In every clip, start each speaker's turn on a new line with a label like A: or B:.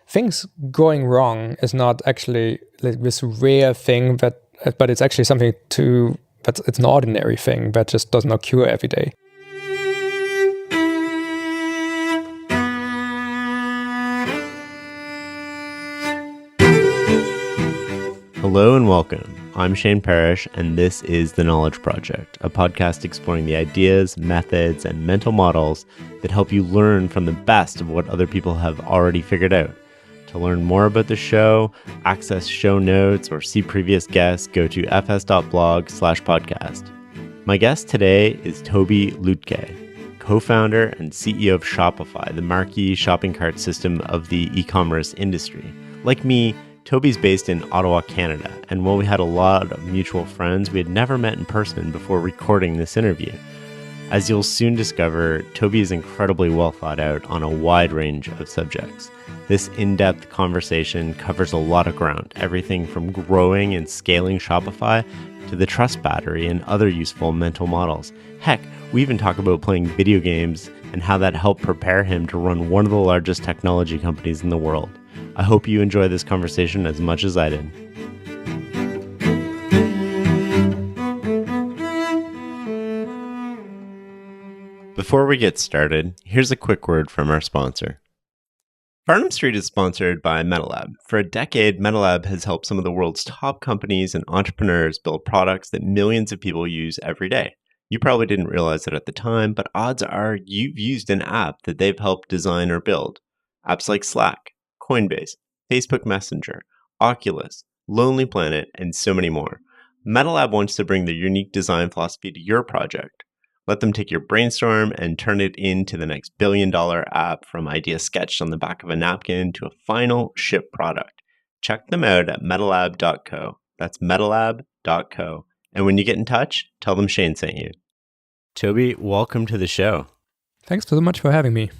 A: things going wrong is not actually like this rare thing but it's actually something it's an ordinary thing that just doesn't occur every day.
B: Hello and welcome. I'm Shane Parrish, and this is The Knowledge Project, a podcast exploring the ideas, methods, and mental models that help you learn from the best of what other people have already figured out. To learn more about the show, access show notes, or see previous guests, go to fs.blog/podcast. My guest today is Tobi Lütke, co-founder and CEO of Shopify, the marquee shopping cart system of the e-commerce industry. Like me, Tobi's based in Ottawa, Canada, and while we had a lot of mutual friends, we had never met in person before recording this interview. As you'll soon discover, Tobi is incredibly well thought out on a wide range of subjects. This in-depth conversation covers a lot of ground, everything from growing and scaling Shopify to the trust battery and other useful mental models. Heck, we even talk about playing video games and how that helped prepare him to run one of the largest technology companies in the world. I hope you enjoy this conversation as much as I did. Before we get started, here's a quick word from our sponsor. Farnham Street is sponsored by MetaLab. For a decade, MetaLab has helped some of the world's top companies and entrepreneurs build products that millions of people use every day. You probably didn't realize it at the time, but odds are you've used an app that they've helped design or build. Apps like Slack, Coinbase, Facebook Messenger, Oculus, Lonely Planet, and so many more. MetaLab wants to bring their unique design philosophy to your project. Let them take your brainstorm and turn it into the next billion-dollar app, from idea sketched on the back of a napkin to a final ship product. Check them out at metalab.co. That's metalab.co. And when you get in touch, tell them Shane sent you. Tobi, welcome to the show.
A: Thanks so much for having me.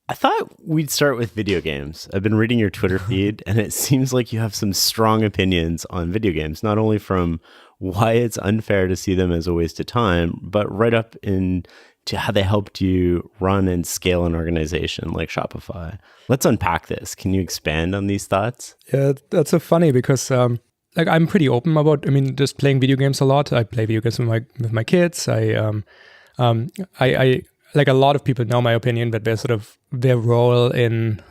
B: I thought we'd start with video games. I've been reading your Twitter feed, and it seems like you have some strong opinions on video games, not only from why it's unfair to see them as a waste of time, but right up into how they helped you run and scale an organization like Shopify. Let's unpack this. Can you expand on these thoughts?
A: Yeah, that's so funny because I'm pretty open about, just playing video games a lot. I play video games with my kids. I like a lot of people know my opinion, but their role in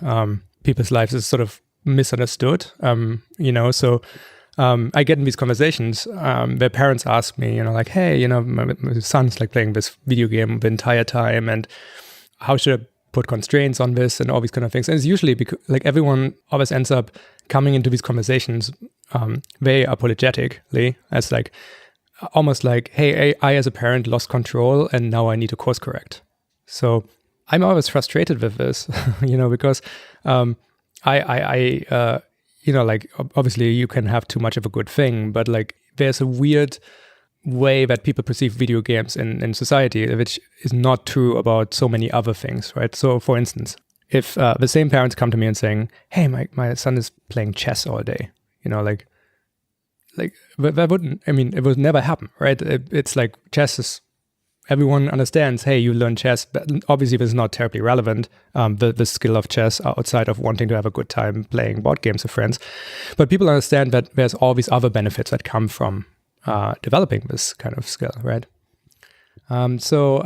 A: people's lives is sort of misunderstood. So I get in these conversations where parents ask me, hey, my son's like playing this video game the entire time, and how should I put constraints on this and all these kind of things. And it's usually because everyone always ends up coming into these conversations very apologetically, as almost like, hey, I as a parent lost control and now I need to course correct. So I'm always frustrated with this, because obviously you can have too much of a good thing, but there's a weird way that people perceive video games in society, which is not true about so many other things, right? So for instance, if the same parents come to me and saying, hey, my son is playing chess all day, that wouldn't, it would never happen, right? It's like chess is, everyone understands, hey, you learn chess, but obviously this is not terribly relevant, the skill of chess outside of wanting to have a good time playing board games with friends. But people understand that there's all these other benefits that come from developing this kind of skill, right? So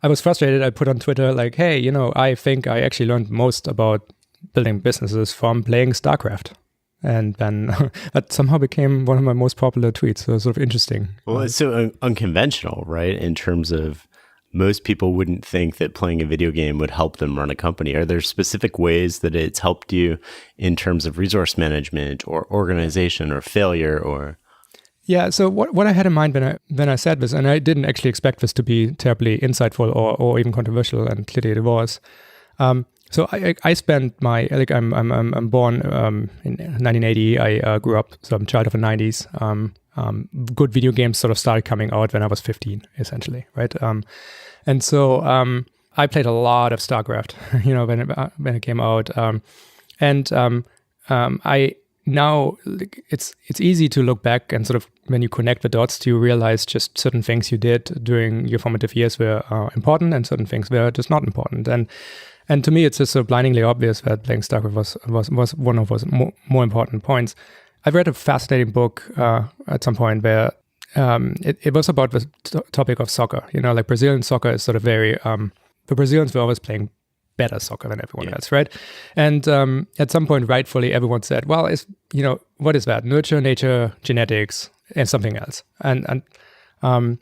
A: I was frustrated. I put on Twitter hey, I think I actually learned most about building businesses from playing StarCraft. And then that somehow became one of my most popular tweets. So it was sort of interesting.
B: Well, it's so unconventional, right? In terms of most people wouldn't think that playing a video game would help them run a company. Are there specific ways that it's helped you in terms of resource management or organization or failure or?
A: Yeah, so what I had in mind when I said this, and I didn't actually expect this to be terribly insightful or even controversial, and clearly it was. So I spent my, I'm born in 1980. I grew up, so I'm a child of the 90s. Good video games sort of started coming out when I was 15, essentially, right? And so I played a lot of StarCraft, when it came out. I now, it's easy to look back and sort of, when you connect the dots, to realize just certain things you did during your formative years were important and certain things were just not important. And to me, it's just so blindingly obvious that playing StarCraft was one of those more important points. I've read a fascinating book at some point where it was about the topic of soccer. Like Brazilian soccer is sort of very, the Brazilians were always playing better soccer than everyone else, right? And at some point, rightfully, everyone said, well, what is that? Nurture, nature, genetics, and something else. And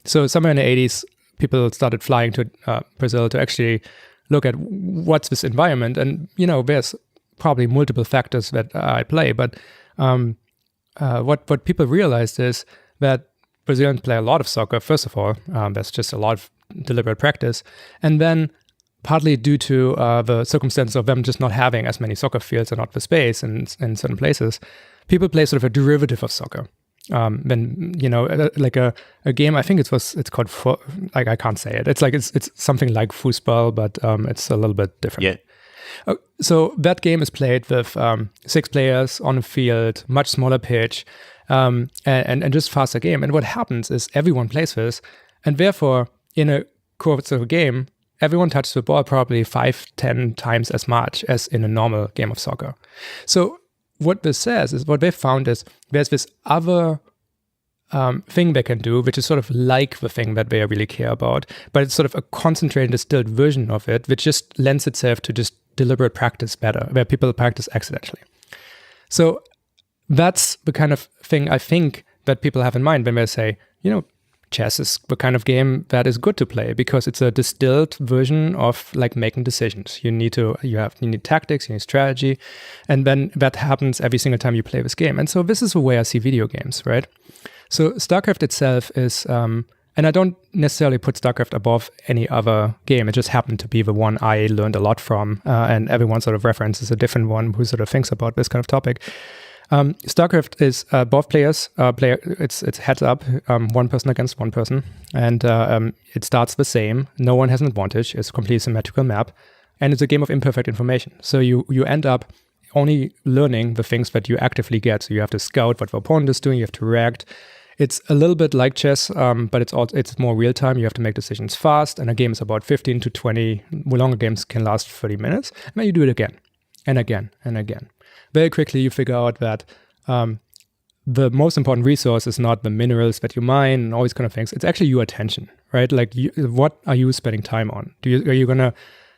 A: so somewhere in the 80s, people started flying to Brazil to actually look at what's this environment. And, there's probably multiple factors that at play. But what people realized is that Brazilians play a lot of soccer, first of all. There's just a lot of deliberate practice. And then partly due to the circumstance of them just not having as many soccer fields and not the space in certain places, people play sort of a derivative of soccer. Then like a game, I think it's called I can't say it. It's something like foosball, but it's a little bit different. Yeah. So that game is played with 6 players on a field, much smaller pitch, and just faster game. And what happens is everyone plays this, and therefore in a course of a game, everyone touches the ball probably 5-10 times as much as in a normal game of soccer. So what this says is, what they found is there's this other thing they can do, which is sort of like the thing that they really care about, but it's sort of a concentrated, distilled version of it, which just lends itself to just deliberate practice better, where people practice accidentally. So that's the kind of thing I think that people have in mind when they say, chess is the kind of game that is good to play because it's a distilled version of like making decisions. You need tactics, you need strategy, and then that happens every single time you play this game. And so this is the way I see video games, right? So StarCraft itself is, and I don't necessarily put StarCraft above any other game. It just happened to be the one I learned a lot from, and everyone sort of references a different one who sort of thinks about this kind of topic. StarCraft is both players. It's heads up, one person against one person, and it starts the same. No one has an advantage. It's a completely symmetrical map, and it's a game of imperfect information. So you end up only learning the things that you actively get. So you have to scout what the opponent is doing. You have to react. It's a little bit like chess, but it's more real time. You have to make decisions fast, and a game is about 15 to 20. Longer games can last 30 minutes, and then you do it again and again and again. Very quickly, you figure out that the most important resource is not the minerals that you mine and all these kind of things. It's actually your attention, right? Like, what are you spending time on? Are you going to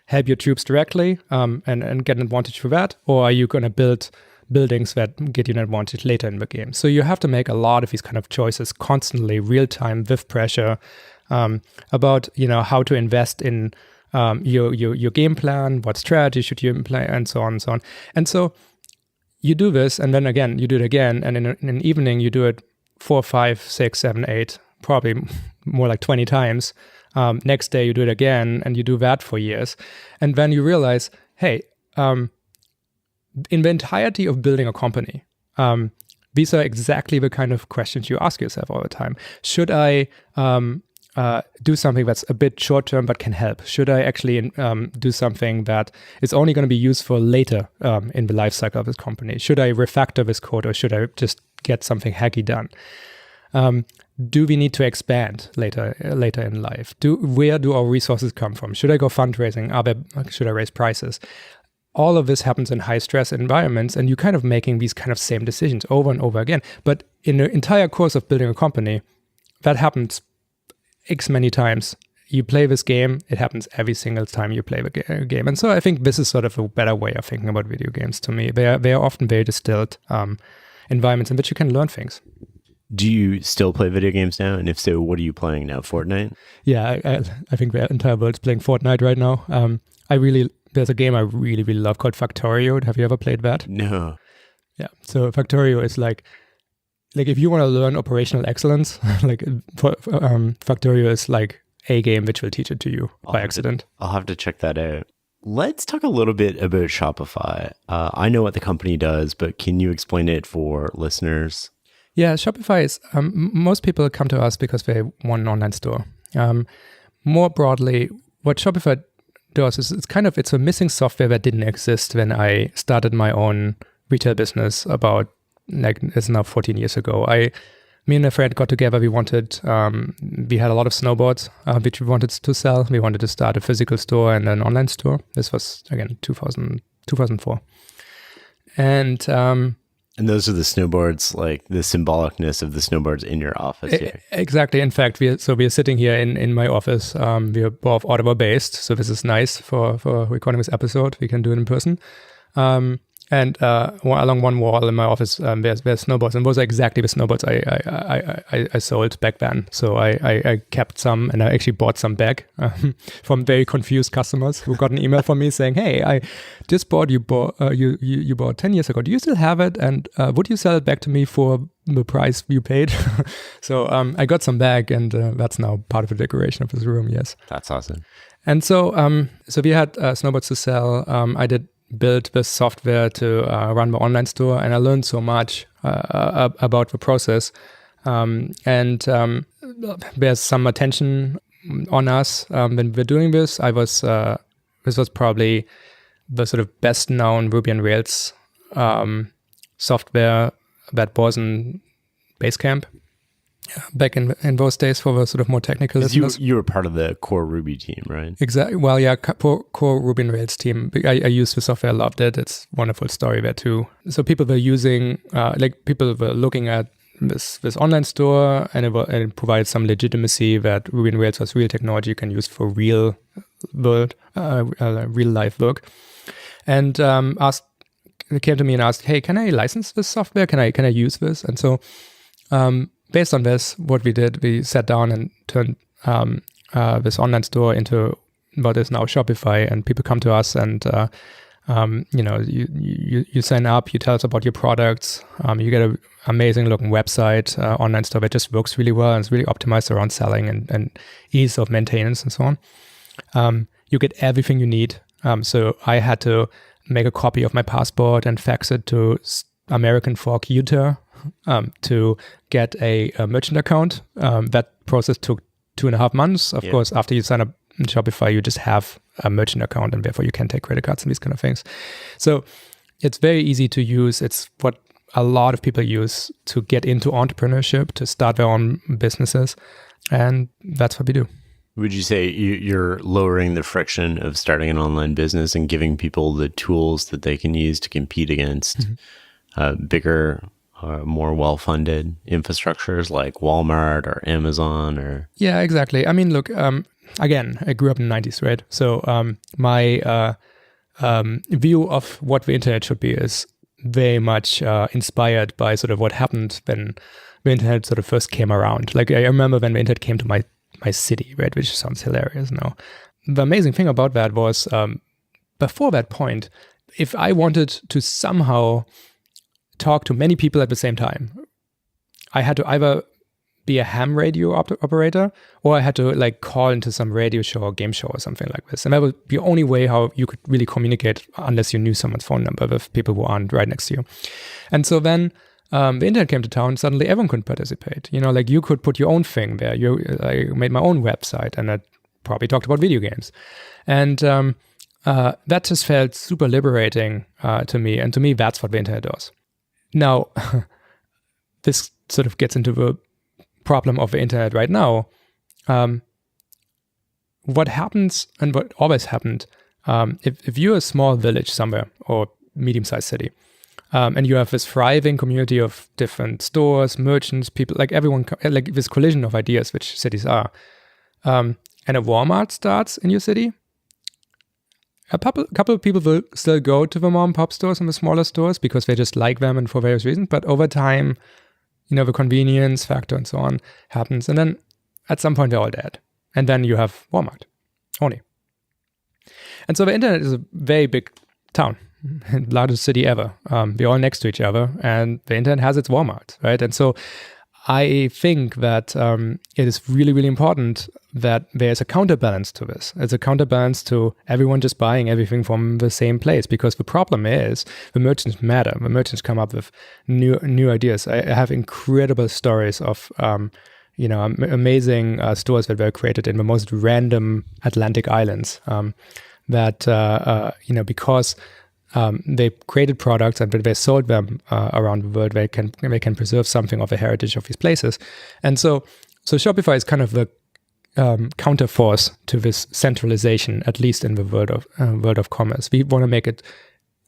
A: help your troops directly and get an advantage for that? Or are you going to build buildings that get you an advantage later in the game? So you have to make a lot of these kind of choices constantly, real time, with pressure, about how to invest in your game plan, what strategy should you employ, and so on and so on. And so you do this, and then again, you do it again, and in an evening, you do it 4, 5, 6, 7, 8, probably more like 20 times. Next day, you do it again, and you do that for years. And then you realize, hey, in the entirety of building a company, these are exactly the kind of questions you ask yourself all the time. Should I do something that's a bit short-term but can help? Should I actually do something that is only going to be useful later in the life cycle of this company? Should I refactor this code, or should I just get something hacky done? Do we need to expand later in life? Where do our resources come from? Should I go fundraising? Should I raise prices? All of this happens in high-stress environments, and you're kind of making these kind of same decisions over and over again. But in the entire course of building a company, that happens X many times. You play this game, it happens every single time you play the game. And so I think this is sort of a better way of thinking about video games to me. They are often very distilled environments in which you can learn things.
B: Do you still play video games now? And if so, what are you playing now? Fortnite?
A: Yeah, I think the entire world's playing Fortnite right now. There's a game I really, really love called Factorio. Have you ever played that?
B: No.
A: Yeah, so Factorio is like if you want to learn operational excellence, Factorio is like a game which will teach it to you by accident.
B: I'll have to check that out. Let's talk a little bit about Shopify. I know what the company does, but can you explain it for listeners?
A: Yeah, Shopify is, most people come to us because they want an online store. More broadly, what Shopify does is it's a missing software that didn't exist when I started my own retail business it's now 14 years ago. I me and a friend got together. We had a lot of snowboards, which we wanted to sell. We wanted to start a physical store and an online store. This was, again, 2004. And
B: those are the snowboards, like the symbolicness of the snowboards in your office here.
A: Exactly. In fact, we are sitting here in my office. We are both Ottawa based, so this is nice for recording this episode. We can do it in person. And along one wall in my office, there's snowboards, and those are exactly the snowboards I sold back then. So I kept some, and I actually bought some back from very confused customers who got an email from me saying, "Hey, I just bought you bought 10 years ago. Do you still have it? And would you sell it back to me for the price you paid?" So I got some back, and that's now part of the decoration of this room. Yes,
B: that's awesome.
A: And so we had snowboards to sell. I did build this software to run the online store, and I learned so much about the process. And there's some attention on us when we're doing this. This was probably the sort of best known Ruby on Rails software that was in Basecamp back in those days for the sort of more technical listeners.
B: You were part of the core Ruby team, right?
A: Exactly. Well, yeah, core Ruby on Rails team. I used the software, I loved it. It's a wonderful story there too. So people were using, people were looking at this online store, and it provided some legitimacy that Ruby on Rails was real technology you can use for real life work. And they came to me and asked, "Hey, can I license this software? Can I use this?" And so based on this, what we did, we sat down and turned this online store into what is now Shopify, and people come to us and you sign up, you tell us about your products, you get an amazing looking website, online store that just works really well and it's really optimized around selling and ease of maintenance and so on. You get everything you need. So I had to make a copy of my passport and fax it to American Fork, Utah, to get a merchant account. That process took 2.5 months. Of course, after you sign up in Shopify, you just have a merchant account, and therefore you can take credit cards and these kind of things. So it's very easy to use. It's what a lot of people use to get into entrepreneurship, to start their own businesses. And that's what we do.
B: Would you say you're lowering the friction of starting an online business and giving people the tools that they can use to compete against bigger, more well-funded infrastructures like Walmart or Amazon or...
A: Yeah, exactly. I mean, look, again, I grew up in the 90s, right? So my view of what the internet should be is very much inspired by sort of what happened when the internet sort of first came around. Like I remember when the internet came to my city, right? Which sounds hilarious now. The amazing thing about that was before that point, if I wanted to somehow talk to many people at the same time, I had to either be a ham radio operator, or I had to like call into some radio show or game show or something like this. And that was the only way how you could really communicate, unless you knew someone's phone number with people who aren't right next to you. And so then the internet came to town, suddenly everyone could participate. You know, like you could put your own thing there. I made my own website, and I probably talked about video games. And that just felt super liberating to me. And to me, that's what the internet does. Now, this sort of gets into the problem of the internet right now. What happens, and what always happened, if you're a small village somewhere or medium-sized city, and you have this thriving community of different stores, merchants, people, like everyone, like this collision of ideas, which cities are, and a Walmart starts in your city, a couple of people will still go to the mom and pop stores and the smaller stores because they just like them and for various reasons. But over time, you know, the convenience factor and so on happens. And then at some point, they're all dead. And then you have Walmart only. And so the internet is a very big town, largest city ever. They're all next to each other, and the internet has its Walmart, right? And so I think that it is really, really important that there's a counterbalance to this. It's a counterbalance to everyone just buying everything from the same place, because the problem is the merchants matter. The merchants come up with new ideas. I have incredible stories of amazing stores that were created in the most random Atlantic islands. Because they created products and they sold them around the world. They can preserve something of the heritage of these places. And so Shopify is kind of the counterforce to this centralization, at least in the world of commerce. We want to make it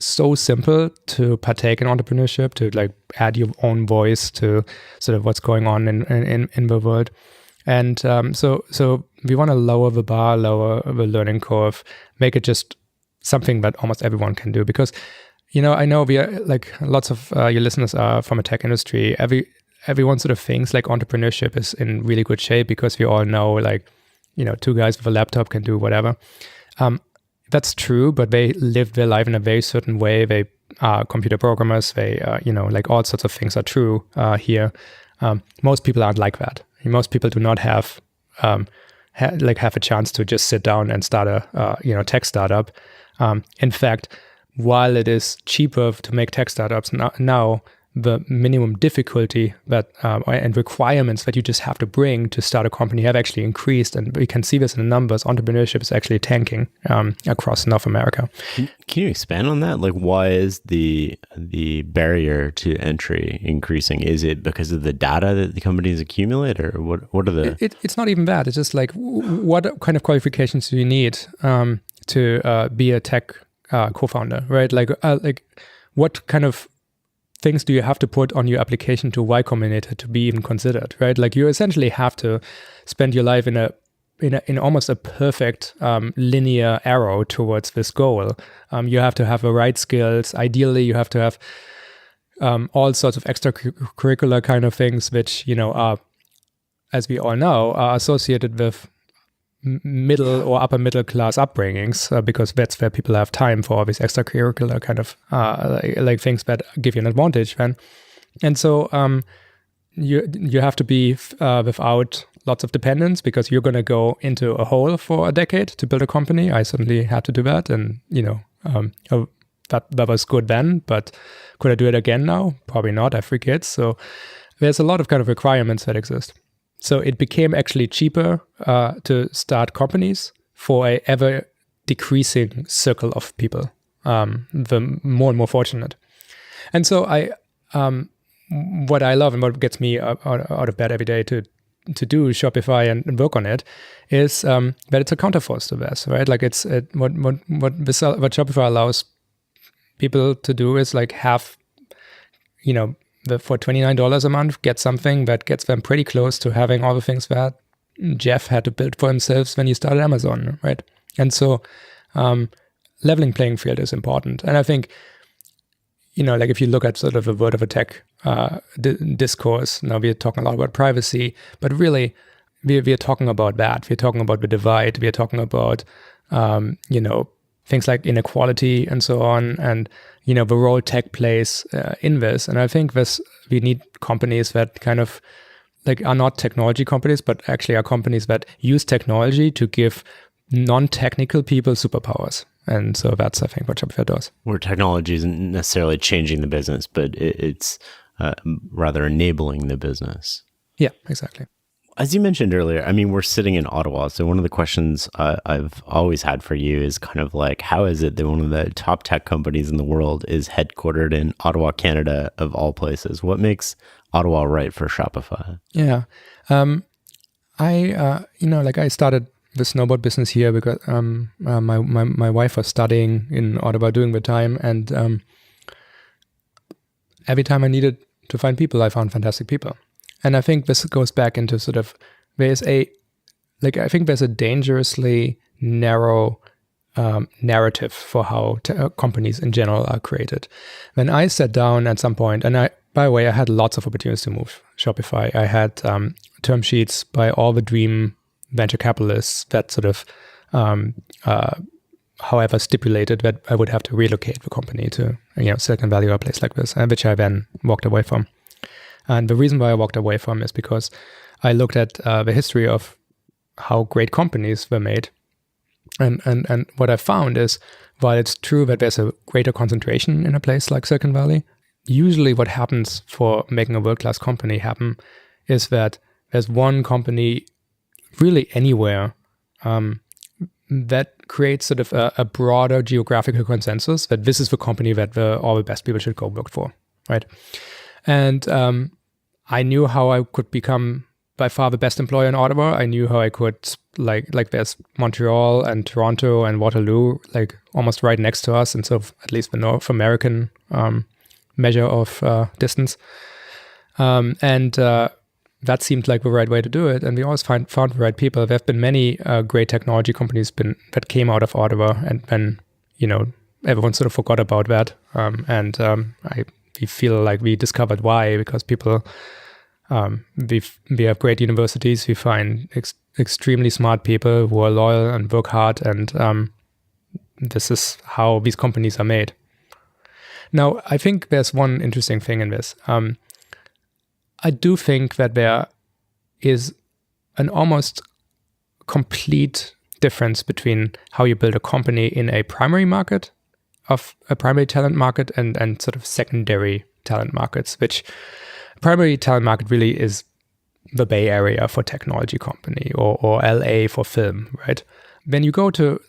A: so simple to partake in entrepreneurship, to like add your own voice to sort of what's going on in the world. And so we want to lower the bar, lower the learning curve, make it just something that almost everyone can do. Because, I know we are like lots of your listeners are from a tech industry. Everyone sort of thinks like entrepreneurship is in really good shape because we all know like, two guys with a laptop can do whatever. That's true, but they live their life in a very certain way. They are computer programmers. They, like all sorts of things are true here. Most people aren't like that. Most people do not have a chance to just sit down and start a tech startup. In fact, while it is cheaper to make tech startups now, the minimum difficulty that and requirements that you just have to bring to start a company have actually increased, and we can see this in the numbers. Entrepreneurship is actually tanking across North America.
B: Can you expand on that? Like, why is the barrier to entry increasing? Is it because of the data that the companies accumulate, or what are the?
A: It's not even that. It's just like what kind of qualifications do you need to be a tech co-founder, right? Like what kind of things do you have to put on your application to Y Combinator to be even considered, right? Like you essentially have to spend your life in almost a perfect linear arrow towards this goal. You have to have the right skills. Ideally, you have to have all sorts of extracurricular kind of things, which are, as we all know, are associated with middle or upper middle class upbringings, because that's where people have time for all these extracurricular kind of like things that give you an advantage then. And so you have to be without lots of dependence, because you're going to go into a hole for a decade to build a company. I certainly had to do that, and that was good then, but could I do it again now? Probably not. I have 3 kids, so there's a lot of kind of requirements that exist. So it became actually cheaper to start companies for a ever decreasing circle of people, the more and more fortunate. And so what I love and what gets me out of bed every day to do Shopify and work on it is that it's a counterforce to this, right? Like what Shopify allows people to do is like have, for $29 a month, get something that gets them pretty close to having all the things that Jeff had to build for himself when he started Amazon, right? And so leveling playing field is important. And I think, like if you look at sort of the world of a tech discourse, now we're talking a lot about privacy, but really we're talking about that. We're talking about the divide. We're talking about, things like inequality and so on, and the role tech plays in this. And I think we need companies that kind of like are not technology companies, but actually are companies that use technology to give non-technical people superpowers. And so that's, I think, what Shopify does.
B: Where technology isn't necessarily changing the business, but it's rather enabling the business.
A: Yeah, exactly.
B: As you mentioned earlier, I mean, we're sitting in Ottawa. So one of the questions I've always had for you is kind of like, how is it that one of the top tech companies in the world is headquartered in Ottawa, Canada, of all places? What makes Ottawa right for Shopify?
A: Yeah. I started the snowboard business here because my wife was studying in Ottawa during the time. And every time I needed to find people, I found fantastic people. And I think this goes back into sort of, I think there's a dangerously narrow narrative for how companies in general are created. When I sat down at some point, and by the way, I had lots of opportunities to move Shopify. I had term sheets by all the dream venture capitalists that sort of, however, stipulated that I would have to relocate the company to Silicon Valley or a place like this, which I then walked away from. And the reason why I walked away from is because I looked at the history of how great companies were made. And what I found is, while it's true that there's a greater concentration in a place like Silicon Valley, usually what happens for making a world-class company happen is that there's one company really anywhere that creates sort of a broader geographical consensus that this is the company that all the best people should go work for, right? And I knew how I could become by far the best employer in Ottawa. I knew how I could, like there's Montreal and Toronto and Waterloo, like almost right next to us, and so at least the North American measure of distance. And that seemed like the right way to do it. And we always found the right people. There have been many great technology companies that came out of Ottawa, and then, everyone sort of forgot about that. We feel like we discovered why, because people, we have great universities. We find extremely smart people who are loyal and work hard. And this is how these companies are made. Now, I think there's one interesting thing in this. I do think that there is an almost complete difference between how you build a company in a primary market, of a primary talent market, and sort of secondary talent markets, which primary talent market really is the Bay Area for technology company, or LA for film, right? When you go to,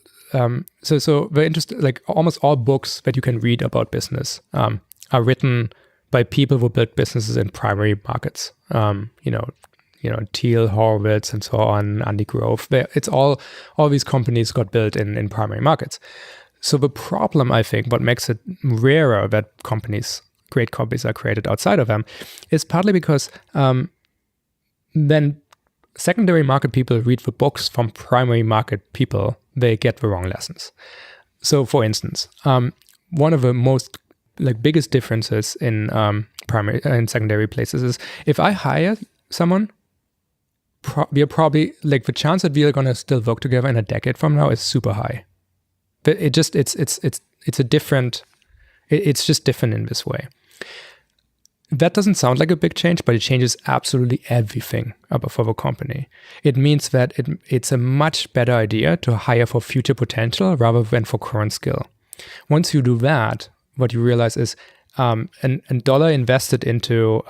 A: so the interest, like almost all books that you can read about business are written by people who build businesses in primary markets. Thiel, Horowitz, and so on, Andy Grove. It's all these companies got built in primary markets. So the problem, I think, what makes it rarer that great companies are created outside of them, is partly because then secondary market people read the books from primary market people, they get the wrong lessons. So, for instance, one of the most biggest differences in primary and secondary places is if I hire someone, we are probably the chance that we are gonna still work together in a decade from now is super high. But it's just different in this way. That doesn't sound like a big change, but it changes absolutely everything for the company. It means that it's a much better idea to hire for future potential rather than for current skill. Once you do that, what you realize is a dollar invested into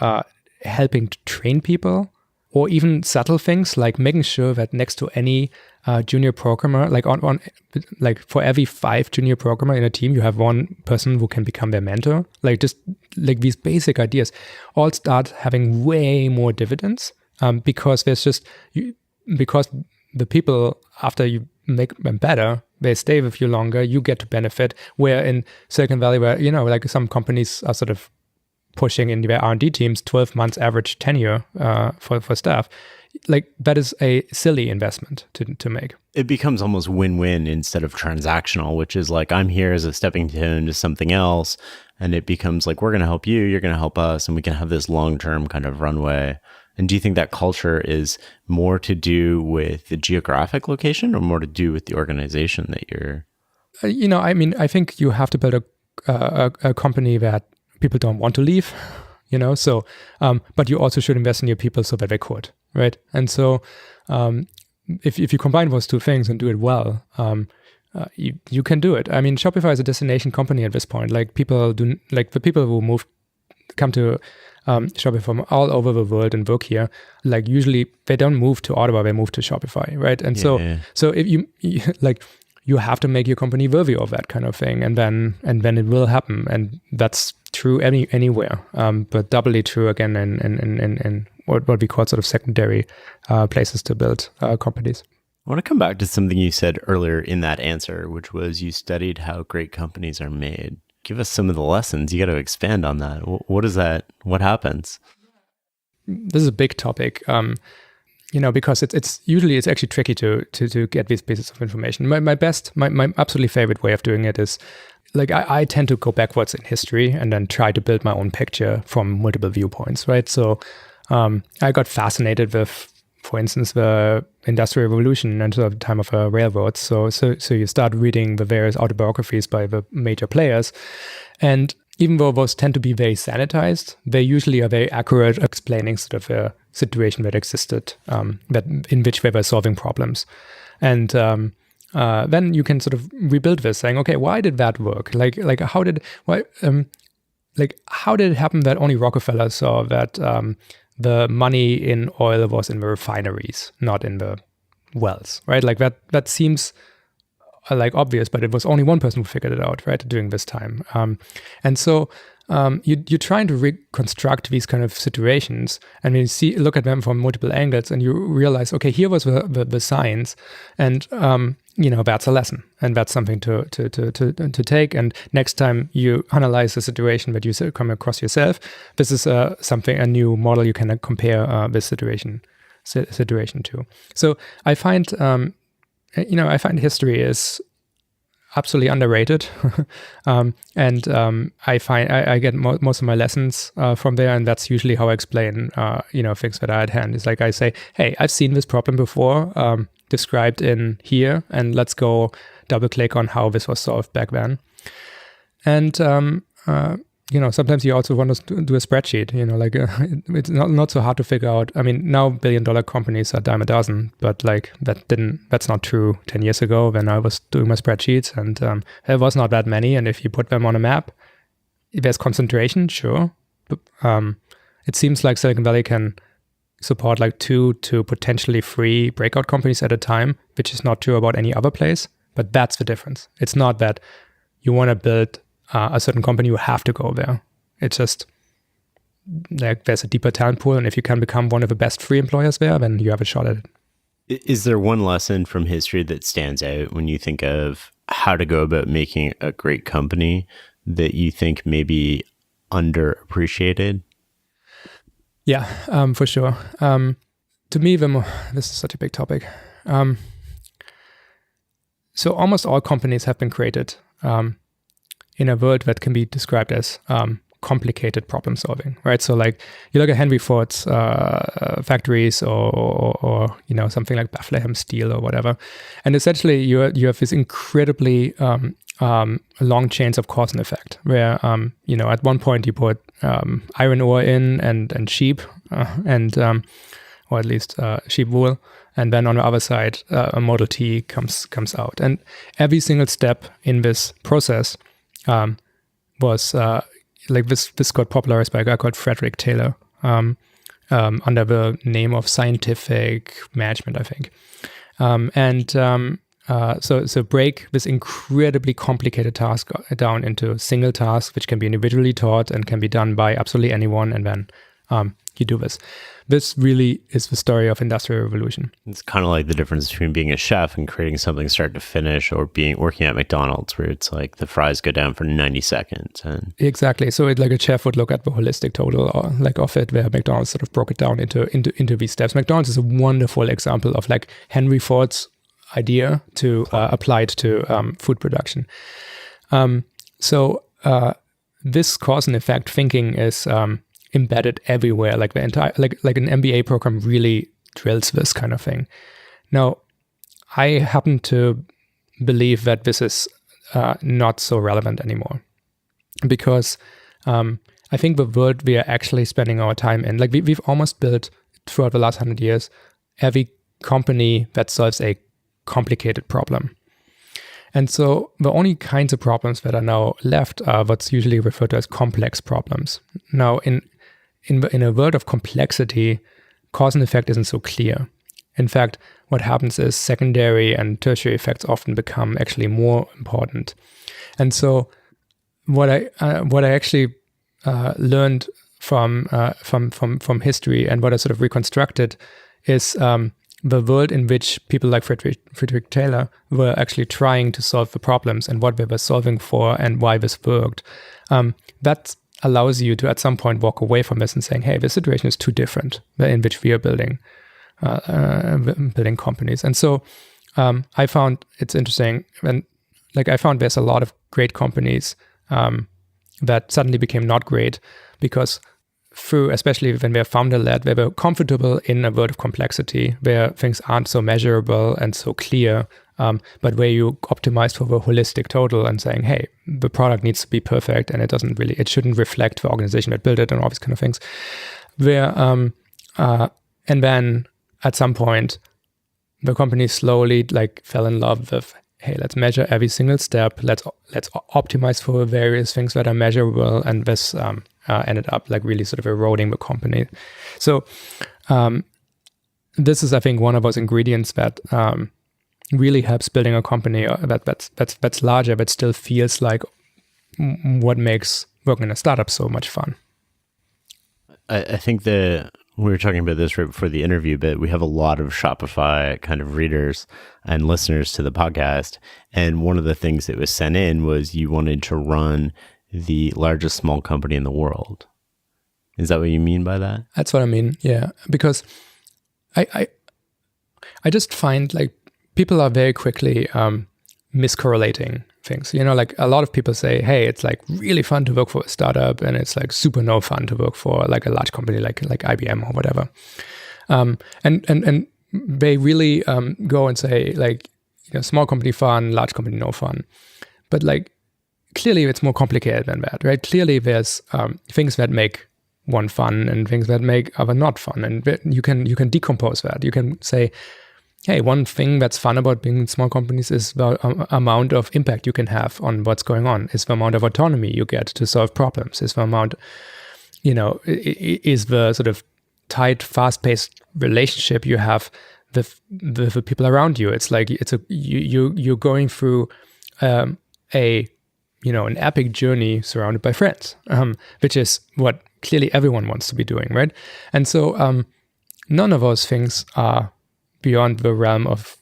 A: helping to train people, or even subtle things like making sure that next to any junior programmer, for every 5 junior programmer in a team, you have one person who can become their mentor. These basic ideas all start having way more dividends because because the people, after you make them better, they stay with you longer, you get to benefit. Where in Silicon Valley, where, some companies are sort of pushing in their R&D teams 12 months average tenure for staff, that is a silly investment to make.
B: It becomes almost win-win instead of transactional, which is I'm here as a stepping stone to something else. And it becomes we're going to help you, you're going to help us, and we can have this long-term kind of runway. And do you think that culture is more to do with the geographic location or more to do with the organization that you're?
A: I think you have to build a company that people don't want to leave, so, but you also should invest in your people so that they could, right? And so if you combine those two things and do it well, you can do it. Shopify is a destination company at this point. The people who come to Shopify from all over the world and work here, usually they don't move to Ottawa, they move to Shopify, right? And so if you have to make your company worthy of that kind of thing, and then it will happen. And that's true anywhere, but doubly true again in what we call sort of secondary places to build companies.
B: I want to come back to something you said earlier in that answer, which was you studied how great companies are made. Give us some of the lessons. You got to expand on that. What is that? What happens?
A: This is a big topic, because it's actually tricky to get these pieces of information. My absolutely favorite way of doing it is I tend to go backwards in history and then try to build my own picture from multiple viewpoints, right? So I got fascinated with, for instance, the Industrial Revolution and the time of railroads. So you start reading the various autobiographies by the major players, and even though those tend to be very sanitized, they usually are very accurate explaining sort of a situation that existed, in which they were solving problems. And then you can sort of rebuild this, saying, okay, why did that work? How did it happen that only Rockefeller saw that the money in oil was in the refineries, not in the wells, right? That seems like obvious, but it was only one person who figured it out, right, during this time. And so you're trying to reconstruct these kind of situations, and you look at them from multiple angles, and you realize, okay, here was the science, and that's a lesson, and that's something to take. And next time you analyze the situation that you come across yourself, this is a new model you can compare this situation to. So I find history is absolutely underrated, and I find I get most of my lessons from there, and that's usually how I explain things that are at hand. It's like I say, hey, I've seen this problem before, described in here, and let's go double click on how this was solved back then. And sometimes you also want to do a spreadsheet, it's not so hard to figure out. I mean, now billion-dollar companies are dime a dozen, but like that's not true 10 years ago when I was doing my spreadsheets, and there was not that many. And if you put them on a map, there's concentration, sure. But, it seems like Silicon Valley can support like 2 to potentially 3 breakout companies at a time, which is not true about any other place. But that's the difference. It's not that you want to build a certain company, you have to go there. It's just like there's a deeper talent pool, and if you can become one of the best 3 employers there, then you have a shot at it.
B: Is there one lesson from history that stands out when you think of how to go about making a great company that you think may be underappreciated?
A: Yeah, for sure. To me, this is such a big topic. So almost all companies have been created in a world that can be described as complicated problem solving, right? So like you look at Henry Ford's factories or something like Bethlehem Steel or whatever, and essentially you have this incredibly long chains of cause and effect where at one point you put iron ore in and sheep or at least sheep wool, and then on the other side a Model T comes out, and every single step in this process was like this got popularized by a guy called Frederick Taylor under the name of scientific management, I think. So break this incredibly complicated task down into single tasks, which can be individually taught and can be done by absolutely anyone, and then you do this. This really is the story of Industrial Revolution.
B: It's kind of like the difference between being a chef and creating something start to finish, or working at McDonald's, where it's like the fries go down for 90 seconds. And
A: exactly. So like a chef would look at the holistic total of it, where McDonald's sort of broke it down into these steps. McDonald's is a wonderful example of like Henry Ford's idea to apply it to food production. So this cause and effect thinking is embedded everywhere. Like the entire like an MBA program really drills this kind of thing. Now, I happen to believe that this is not so relevant anymore, because I think the world we are actually spending our time in, like we've almost built throughout the last 100 years every company that solves a complicated problem. And so the only kinds of problems that are now left are what's usually referred to as complex problems. Now, in a world of complexity, cause and effect isn't so clear. In fact, what happens is secondary and tertiary effects often become actually more important. And so what I actually learned from history, and what I sort of reconstructed, is the world in which people like Frederick Taylor were actually trying to solve the problems and what they were solving for and why this worked. That allows you to at some point walk away from this and saying, hey, this situation is too different in which we are building companies. And so I found it's interesting, and like I found there's a lot of great companies that suddenly became not great because especially when they're founder-led, they were comfortable in a world of complexity where things aren't so measurable and so clear, but where you optimize for the holistic total and saying, hey, the product needs to be perfect and it shouldn't reflect the organization that built it and all these kind of things. And then at some point, the company slowly like fell in love with, hey, let's measure every single step. Let's optimize for various things that are measurable, and this ended up like really sort of eroding the company. So this is, I think, one of those ingredients that really helps building a company that's larger, but still feels like what makes working in a startup so much fun.
B: I think that we were talking about this right before the interview, but we have a lot of Shopify kind of readers and listeners to the podcast. And one of the things that was sent in was you wanted to run the largest small company in the world. Is that what you mean by that?
A: That's what I mean, yeah. Because I just find like people are very quickly miscorrelating things. Like a lot of people say, hey, it's like really fun to work for a startup, and it's like super no fun to work for like a large company like IBM or whatever. And they really go and say like, small company fun, large company no fun. But like clearly it's more complicated than that, right? Clearly there's things that make one fun and things that make other not fun, and you can decompose that. You can say, hey, one thing that's fun about being in small companies is the amount of impact you can have on what's going on, is the amount of autonomy you get to solve problems, is the amount, is the sort of tight, fast-paced relationship you have with the people around you. It's like you're going through an epic journey surrounded by friends, which is what clearly everyone wants to be doing, right? And so none of those things are beyond the realm of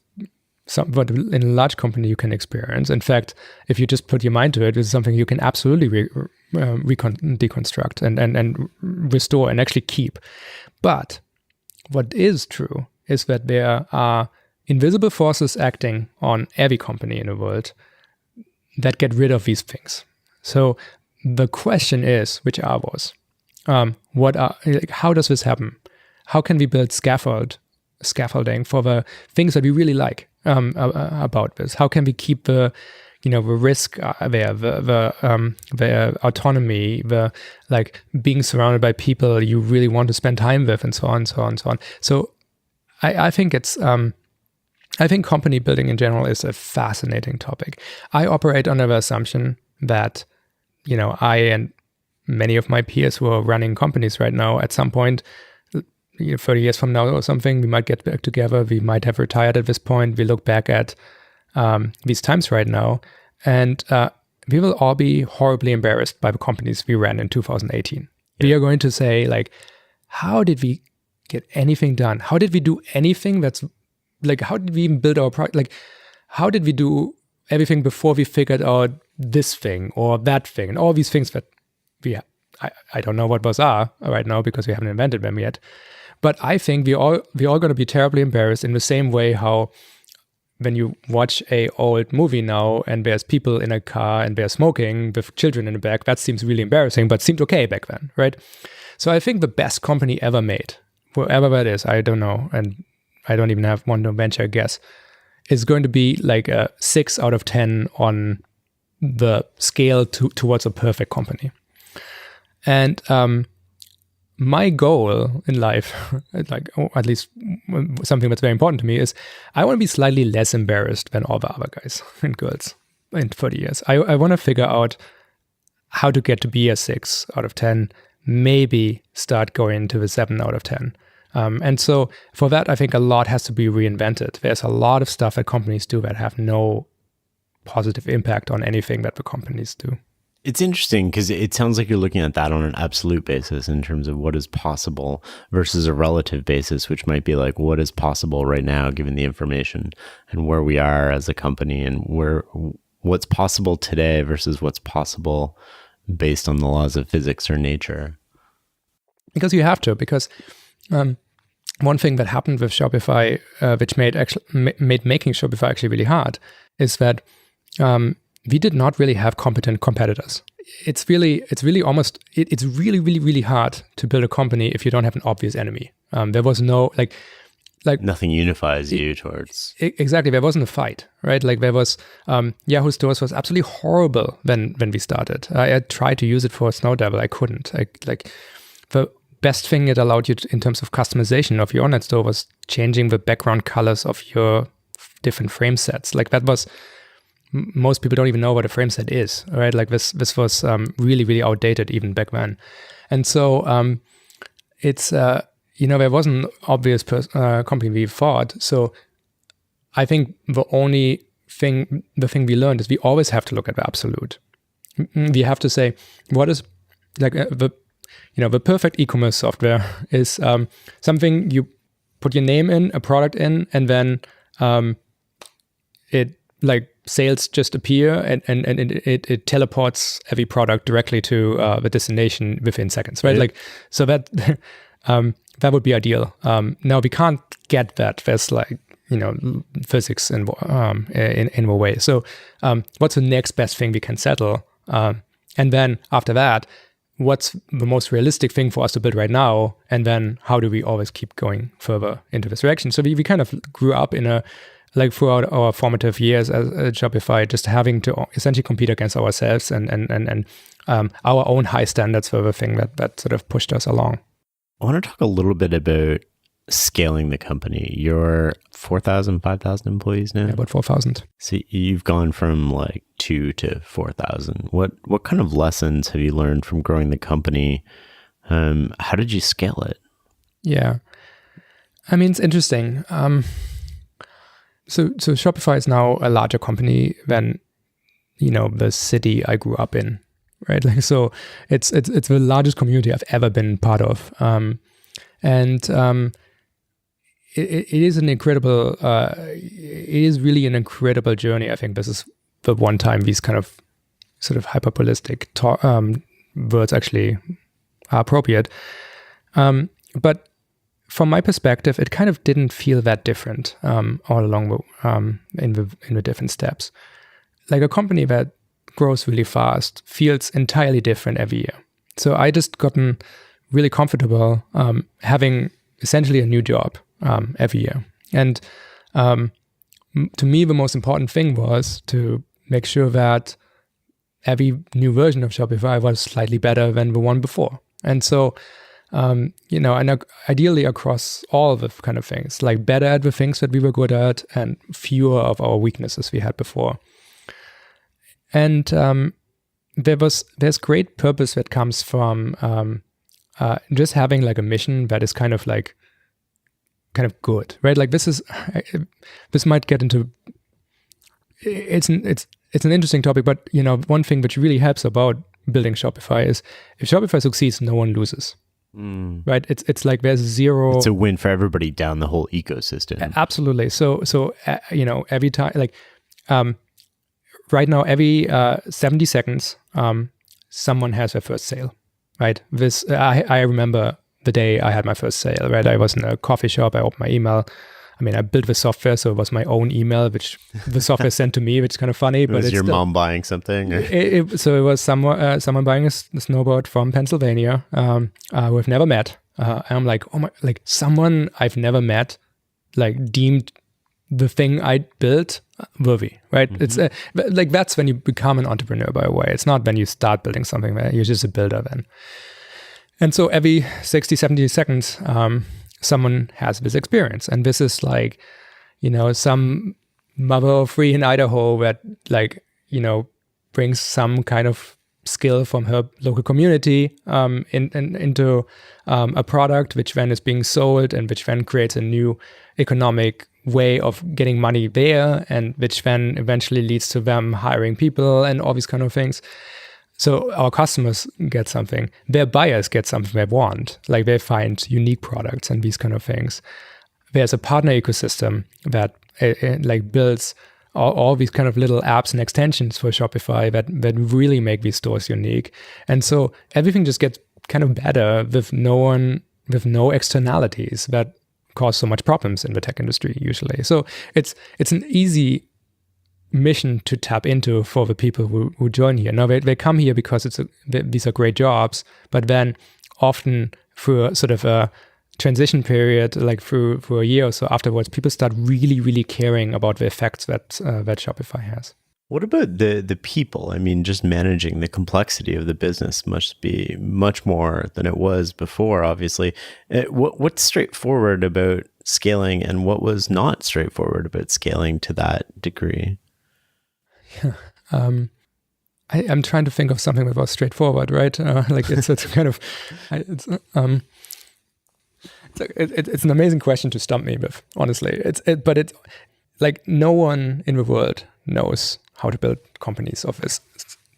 A: what in a large company you can experience. In fact, if you just put your mind to it, it's something you can absolutely deconstruct and restore and actually keep. But what is true is that there are invisible forces acting on every company in the world that get rid of these things. So the question is, which are those? How does this happen? How can we build scaffolding for the things that we really like about this? How can we keep the risk there, the autonomy, the like being surrounded by people you really want to spend time with, and so on, so on, so on. So I think it's I think company building in general is a fascinating topic. I operate under the assumption that I and many of my peers who are running companies right now, at some point, 30 years from now or something, we might get back together. We might have retired at this point. We look back at these times right now, and we will all be horribly embarrassed by the companies we ran in 2018. Yeah. We are going to say, like, how did we get anything done? How did we do anything that's, like, how did we even build our product? Like, how did we do everything before we figured out this thing or that thing and all these things that I don't know what those are right now because we haven't invented them yet. But I think we're all going to be terribly embarrassed in the same way how when you watch a old movie now and there's people in a car and they're smoking with children in the back, that seems really embarrassing, but seemed okay back then, right? So I think the best company ever made, whoever that is, I don't know, and I don't even want to venture a guess, is going to be like a 6 out of 10 on the scale towards a perfect company. And my goal in life, like, or at least something that's very important to me, is I want to be slightly less embarrassed than all the other guys and girls in 30 years. I want to figure out how to get to be a 6 out of 10, maybe start going to the 7 out of 10. And so for that, I think a lot has to be reinvented. There's a lot of stuff that companies do that have no positive impact on anything that the companies do.
B: It's interesting because it sounds like you're looking at that on an absolute basis in terms of what is possible versus a relative basis, which might be like what is possible right now given the information and where we are as a company and what's possible today versus what's possible based on the laws of physics or nature.
A: Because you have to, because one thing that happened with Shopify, which made making Shopify actually really hard, is that we did not really have competent competitors. It's really hard to build a company if you don't have an obvious enemy. There was no like
B: nothing unifies you towards
A: exactly. There wasn't a fight, right? Like there was Yahoo Stores was absolutely horrible when we started. I tried to use it for Snow Devil. I couldn't. Like the best thing it allowed you to, in terms of customization of your online store, was changing the background colors of your different frame sets. Like that was. Most people don't even know what a frame set is, right? Like this was really, really outdated even back then. And so it's, there wasn't an obvious company we fought. So I think the thing we learned is we always have to look at the absolute. We have to say, what is like the perfect e-commerce software is something you put your name in, a product in, and then it like sales just appear and it teleports every product directly to the destination within seconds, right? Like, so that that would be ideal. Now we can't get that. There's like, physics in the way. So what's the next best thing we can settle? And then after that, what's the most realistic thing for us to build right now? And then how do we always keep going further into this direction? So we kind of grew up in throughout our formative years as Shopify, just having to essentially compete against ourselves and our own high standards for the thing that sort of pushed us along.
B: I want to talk a little bit about scaling the company. You're 4,000, 5,000 employees now?
A: Yeah, about 4,000.
B: So you've gone from like 2 to 4,000. What kind of lessons have you learned from growing the company? How did you scale it?
A: Yeah. I mean, it's interesting. So Shopify is now a larger company than, the city I grew up in, right? Like, so it's the largest community I've ever been part of. It is an incredible, it is really an incredible journey. I think this is the one time these kind of sort of hyperbolistic words actually are appropriate. But from my perspective, it kind of didn't feel that different all along in the different steps. Like a company that grows really fast feels entirely different every year. So I just gotten really comfortable having essentially a new job every year. And to me, the most important thing was to make sure that every new version of Shopify was slightly better than the one before. And so, and ideally across all the kind of things, like better at the things that we were good at and fewer of our weaknesses we had before. And there's great purpose that comes from just having like a mission that is kind of good, right? Like this might get into, it's an interesting topic, but one thing which really helps about building Shopify is if Shopify succeeds, no one loses, right? It's like there's zero.
B: It's a win for everybody down the whole ecosystem.
A: Absolutely. So every time, like right now, every 70 seconds, someone has their first sale, right? I remember the day I had my first sale, right? I was in a coffee shop. I opened my email. I mean, I built the software, so it was my own email, which the software sent to me, which is kind of funny. But
B: was your mom buying something?
A: So it was someone buying a snowboard from Pennsylvania, we've never met. And I'm like, oh my, like someone I've never met, like deemed the thing I built worthy, right? Mm-hmm. It's like that's when you become an entrepreneur, by the way. It's not when you start building something where you're just a builder then. And so every 60, 70 seconds, someone has this experience. And this is like, some mother of three in Idaho that brings some kind of skill from her local community into a product, which then is being sold and which then creates a new economic way of getting money there, and which then eventually leads to them hiring people and all these kind of things. So our customers get something, their buyers get something they want, like they find unique products and these kind of things. There's a partner ecosystem that builds all these kind of little apps and extensions for Shopify that really make these stores unique. And so everything just gets kind of better with no externalities that cause so much problems in the tech industry usually. So it's an easy mission to tap into for the people who join here. Now they come here because these are great jobs, but then often through a sort of a transition period, like through a year or so afterwards, people start really, really caring about the effects that Shopify has.
B: What about the people? I mean, just managing the complexity of the business must be much more than it was before, obviously. What's straightforward about scaling and what was not straightforward about scaling to that degree?
A: Yeah. I'm trying to think of something that was straightforward, right? It's kind of, it's an amazing question to stump me with, honestly. like no one in the world knows how to build companies of this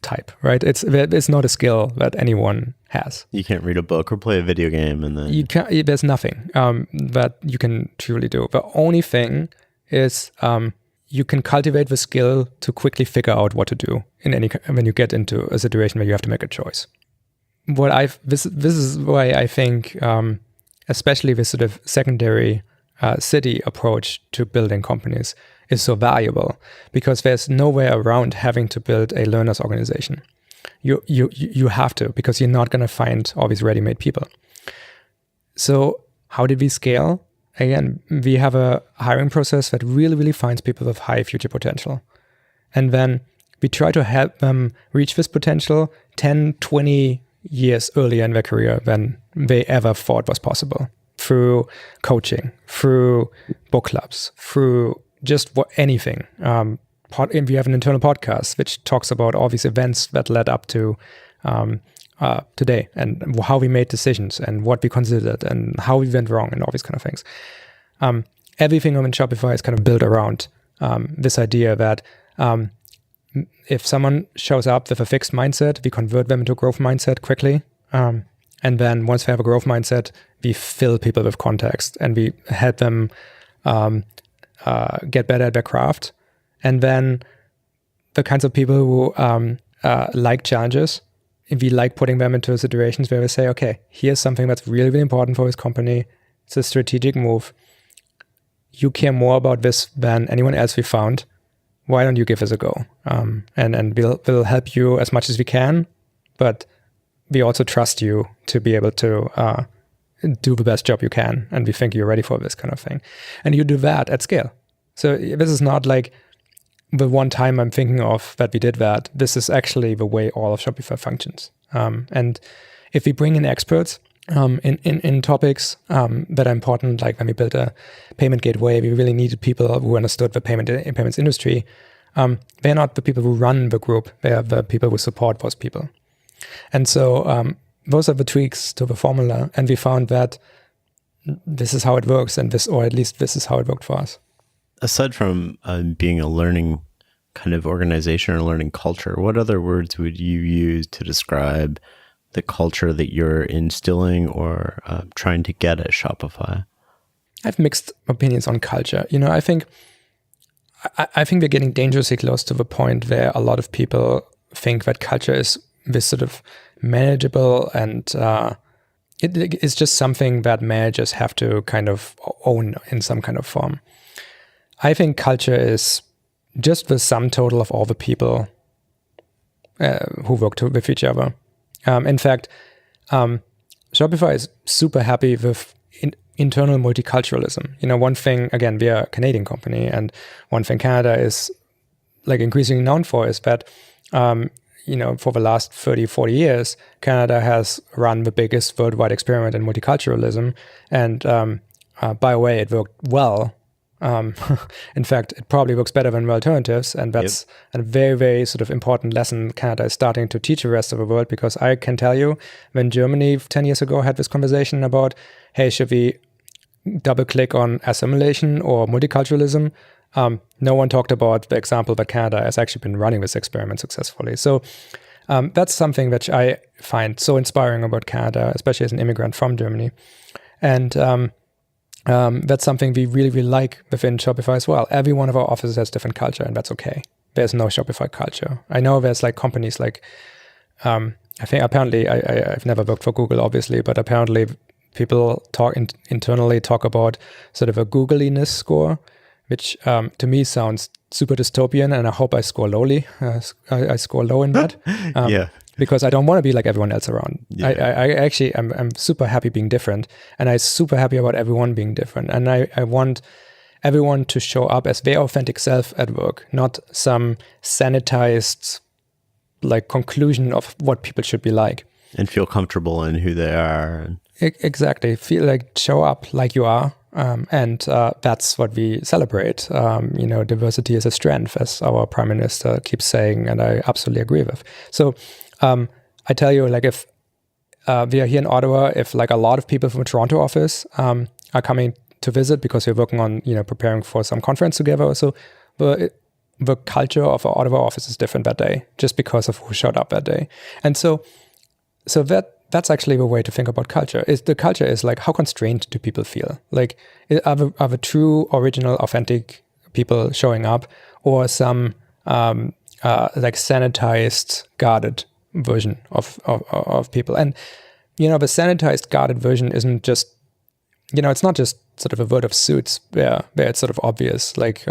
A: type, right? It's not a skill that anyone has.
B: You can't read a book or play a video game, and then
A: You can't. There's nothing that you can truly do. The only thing is you can cultivate the skill to quickly figure out what to do when you get into a situation where you have to make a choice. This is why I think, especially this sort of secondary city approach to building companies is so valuable, because there's no way around having to build a learners organization. You have to, because you're not going to find all these ready-made people. So how did we scale? Again, we have a hiring process that really, really finds people with high future potential. And then we try to help them reach this potential 10, 20 years earlier in their career than they ever thought was possible, through coaching, through book clubs, through just anything. We have an internal podcast which talks about all these events that led up to today, and how we made decisions and what we considered and how we went wrong and all these kind of things. Everything on Shopify is kind of built around this idea that if someone shows up with a fixed mindset, we convert them into a growth mindset quickly. And then once they have a growth mindset, we fill people with context and we help them get better at their craft. And then the kinds of people who like challenges, we like putting them into situations where we say, okay, here's something that's really, really important for this company. It's a strategic move. You care more about this than anyone else we found. Why don't you give this a go? And we'll help you as much as we can, but we also trust you to be able to do the best job you can. And we think you're ready for this kind of thing. And you do that at scale. So this is not like the one time I'm thinking of that we did that. This is actually the way all of Shopify functions. And if we bring in experts in topics that are important, like when we built a payment gateway, we really needed people who understood the payments industry. They're not the people who run the group. They are the people who support those people. And so those are the tweaks to the formula. And we found that this is how it works, and or at least this is how it worked for us.
B: Aside from being a learning kind of organization or learning culture, what other words would you use to describe the culture that you're instilling or trying to get at Shopify?
A: I have mixed opinions on culture. I think we're getting dangerously close to the point where a lot of people think that culture is this sort of manageable, and it's just something that managers have to kind of own in some kind of form. I think culture is just the sum total of all the people who work with each other. In fact, Shopify is super happy with internal multiculturalism. One thing, again, we are a Canadian company, and one thing Canada is like increasingly known for is that, for the last 30, 40 years, Canada has run the biggest worldwide experiment in multiculturalism. And by the way, it worked well. In fact, it probably works better than the alternatives, and that's a very, very sort of important lesson Canada is starting to teach the rest of the world, because I can tell you, when Germany 10 years ago had this conversation about, hey, should we double click on assimilation or multiculturalism, no one talked about the example that Canada has actually been running this experiment successfully. So that's something which I find so inspiring about Canada, especially as an immigrant from Germany. And that's something we really, really like within Shopify as well. Every one of our offices has different culture, and that's okay. There's no Shopify culture. I know there's like companies like, I think apparently, I've never worked for Google, obviously, but apparently people internally talk about sort of a Googliness score, which to me sounds super dystopian, and I hope I score lowly. I score low in that. Because I don't want to be like everyone else around. Yeah. I'm super happy being different, and I'm super happy about everyone being different. And I want everyone to show up as their authentic self at work, not some sanitized like conclusion of what people should be like.
B: And feel comfortable in who they are.
A: Exactly. Feel like show up like you are. And that's what we celebrate. Diversity is a strength, as our Prime Minister keeps saying, and I absolutely agree with. So I tell you, like, if we are here in Ottawa, if like a lot of people from the Toronto office are coming to visit because we're working on, preparing for some conference together. So the culture of our Ottawa office is different that day, just because of who showed up that day. And so that's actually the way to think about culture. The culture is like, how constrained do people feel? Like, are the true, original, authentic people showing up, or some like sanitized, guarded version of people? And the sanitized, guarded version isn't just, it's not just sort of a word of suits where it's sort of obvious. Like,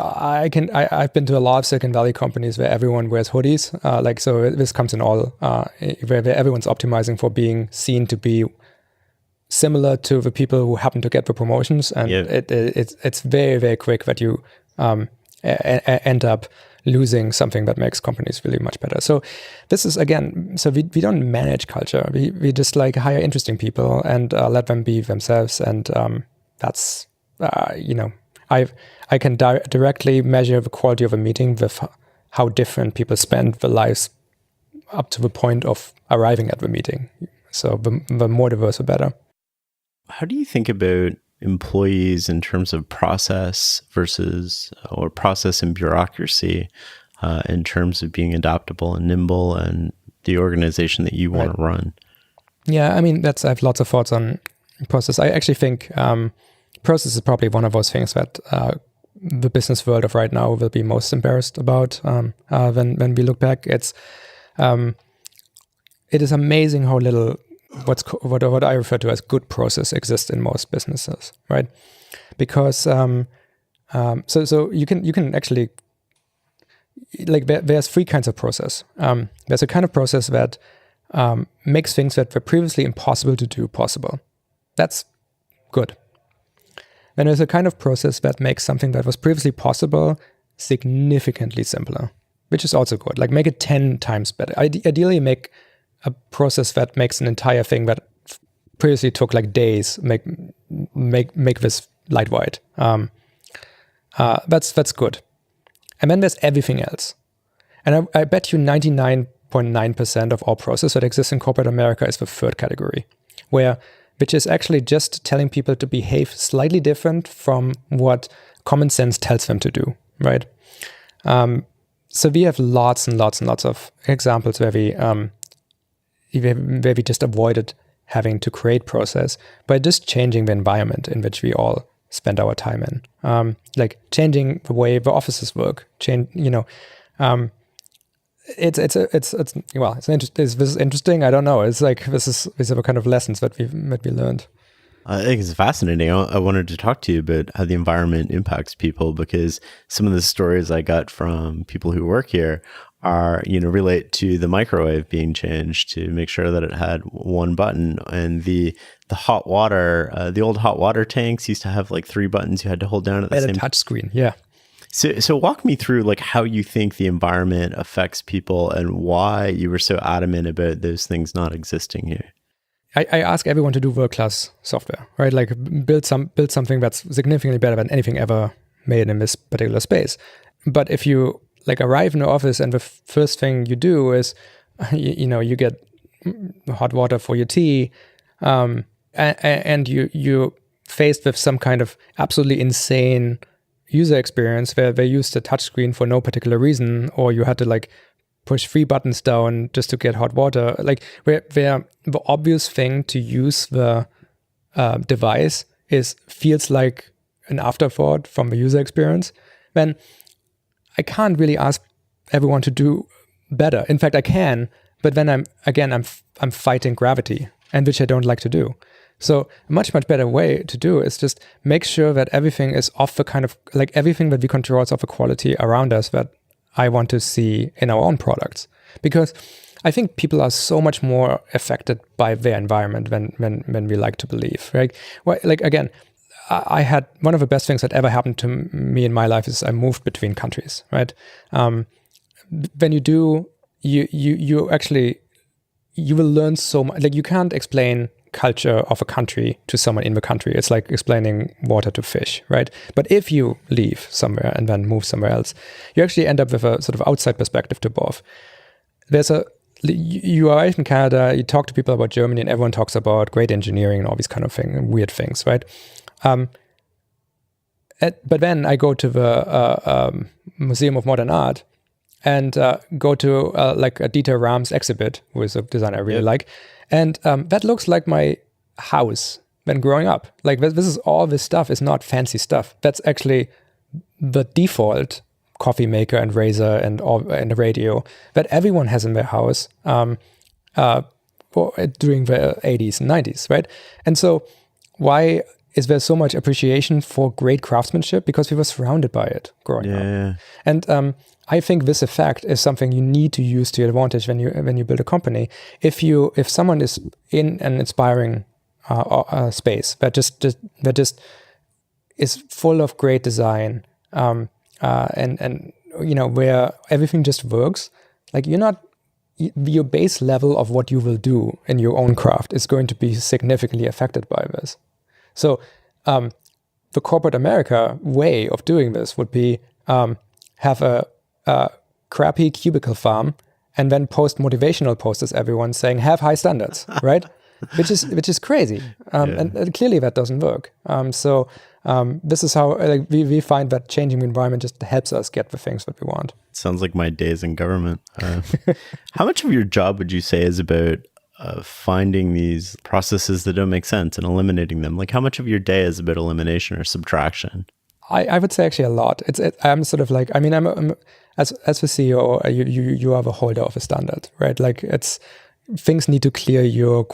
A: I've been to a lot of Silicon Valley companies where everyone wears hoodies. So this comes in all, where everyone's optimizing for being seen to be similar to the people who happen to get the promotions. And it's very, very quick that you end up losing something that makes companies really much better. So this is, again, so we don't manage culture. We just like hire interesting people and let them be themselves. And that's, I can directly measure the quality of a meeting with how different people spend their lives up to the point of arriving at the meeting. So the more diverse, the better.
B: How do you think about employees in terms of process or process and bureaucracy in terms of being adaptable and nimble and the organization that you want to run?
A: Yeah, I mean, I have lots of thoughts on process. I actually think process is probably one of those things that the business world of right now will be most embarrassed about when we look back. It is amazing how little what I refer to as good process exists in most businesses, right? Because so you can actually, like, there's three kinds of process. There's a kind of process that makes things that were previously impossible to do possible. That's good. Then there's a kind of process that makes something that was previously possible significantly simpler, which is also good. Like, make it 10 times better. Ideally, make a process that makes an entire thing that previously took like days, make this lightweight. That's good. And then there's everything else. And I bet you 99.9% of all process that exists in corporate America is the third category, which is actually just telling people to behave slightly different from what common sense tells them to do, right? So we have lots and lots and lots of examples where we just avoided having to create process by just changing the environment in which we all spend our time in, like changing the way the offices work. It's this is interesting. I don't know. It's like these are the kind of lessons that we learned.
B: I think it's fascinating. I wanted to talk to you about how the environment impacts people, because some of the stories I got from people who work here are, relate to the microwave being changed to make sure that it had one button, and the hot water, the old hot water tanks used to have like 3 buttons you had to hold down at the same time.
A: A touch screen, yeah.
B: So walk me through like how you think the environment affects people and why you were so adamant about those things not existing here.
A: I ask everyone to do world-class software, right? Like build something that's significantly better than anything ever made in this particular space. But if you like arrive in the office and the first thing you do is, you get hot water for your tea, and you're faced with some kind of absolutely insane user experience where they used a touchscreen for no particular reason, or you had to like push 3 buttons down just to get hot water, like where the obvious thing to use the device feels like an afterthought from the user experience, then I can't really ask everyone to do better. In fact, I can, but then I'm fighting gravity, and which I don't like to do. So a much, much better way to do is just make sure that everything is of the kind of, like everything that we control is of a quality around us that I want to see in our own products. Because I think people are so much more affected by their environment than we like to believe, right? Well, like, again, I had one of the best things that ever happened to me in my life is I moved between countries, right? When you do, you will learn so much. Like, you can't explain culture of a country to someone in the country. It's like explaining water to fish, right? But if you leave somewhere and then move somewhere else, you actually end up with a sort of outside perspective to both. There's you arrive in Canada, you talk to people about Germany, and everyone talks about great engineering and all these kind of weird things, right? But then I go to the Museum of Modern Art and go to like a Dieter Rams exhibit, who is a designer I really like. And that looks like my house when growing up. Like this is all this stuff is not fancy stuff. That's actually the default coffee maker and razor and a radio that everyone has in their house during the 80s and 90s, right? And so why is there so much appreciation for great craftsmanship? Because we were surrounded by it growing up. And I think this effect is something you need to use to your advantage when you build a company. If someone is in an inspiring space that just is full of great design, and where everything just works, like your base level of what you will do in your own craft is going to be significantly affected by this. So the corporate America way of doing this would be have a crappy cubicle farm and then post motivational posters everyone saying have high standards, right? which is crazy. And clearly that doesn't work. So this is how we find that changing the environment just helps us get the things that we want.
B: Sounds like my days in government. How much of your job would you say is about finding these processes that don't make sense and eliminating them? Like how much of your day is about elimination or subtraction?
A: I would say actually a lot. I'm sort of like, I'm as the CEO, you are the holder of a standard, right? Like things need to clear your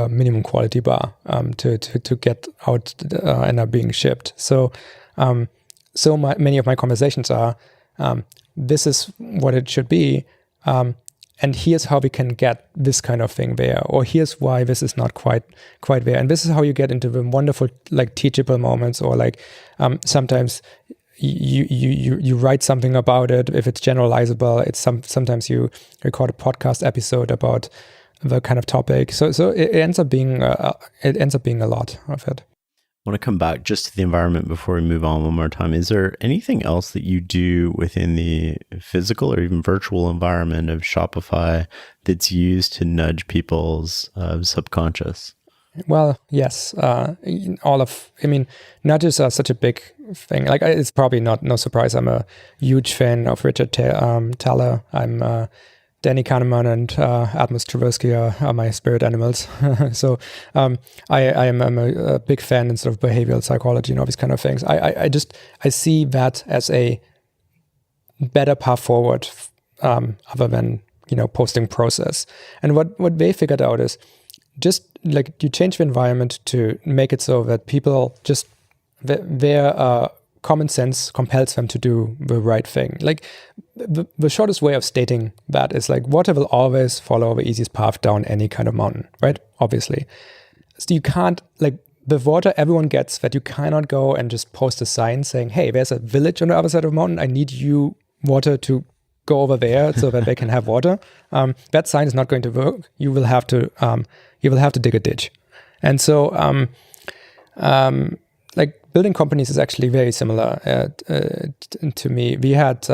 A: minimum quality bar to get out and are being shipped. So many of my conversations are, this is what it should be, and here's how we can get this kind of thing there, or here's why this is not quite there, and this is how you get into the wonderful like teachable moments, or like sometimes you write something about it if it's generalizable. It's sometimes you record a podcast episode about the kind of topic. So it ends up being a lot of it.
B: I want to come back just to the environment before we move on one more time. Is there anything else that you do within the physical or even virtual environment of Shopify that's used to nudge people's subconscious?
A: Well, yes. Nudges are such a big thing. Like it's probably no surprise. I'm a huge fan of Richard Thaler. I'm Danny Kahneman and Atmos Tversky are my spirit animals. So I am a big fan in sort of behavioral psychology and all these kind of things. I see that as a better path forward, other than posting process. And what they figured out is just like you change the environment to make it so that people just their common sense compels them to do the right thing. Like the shortest way of stating that is like water will always follow the easiest path down any kind of mountain, right? Obviously. So you can't, like the water everyone gets, that you cannot go and just post a sign saying, hey, there's a village on the other side of the mountain. I need you water to go over there so that they can have water. That sign is not going to work. You will have to dig a ditch. And so like building companies is actually very similar to me. We had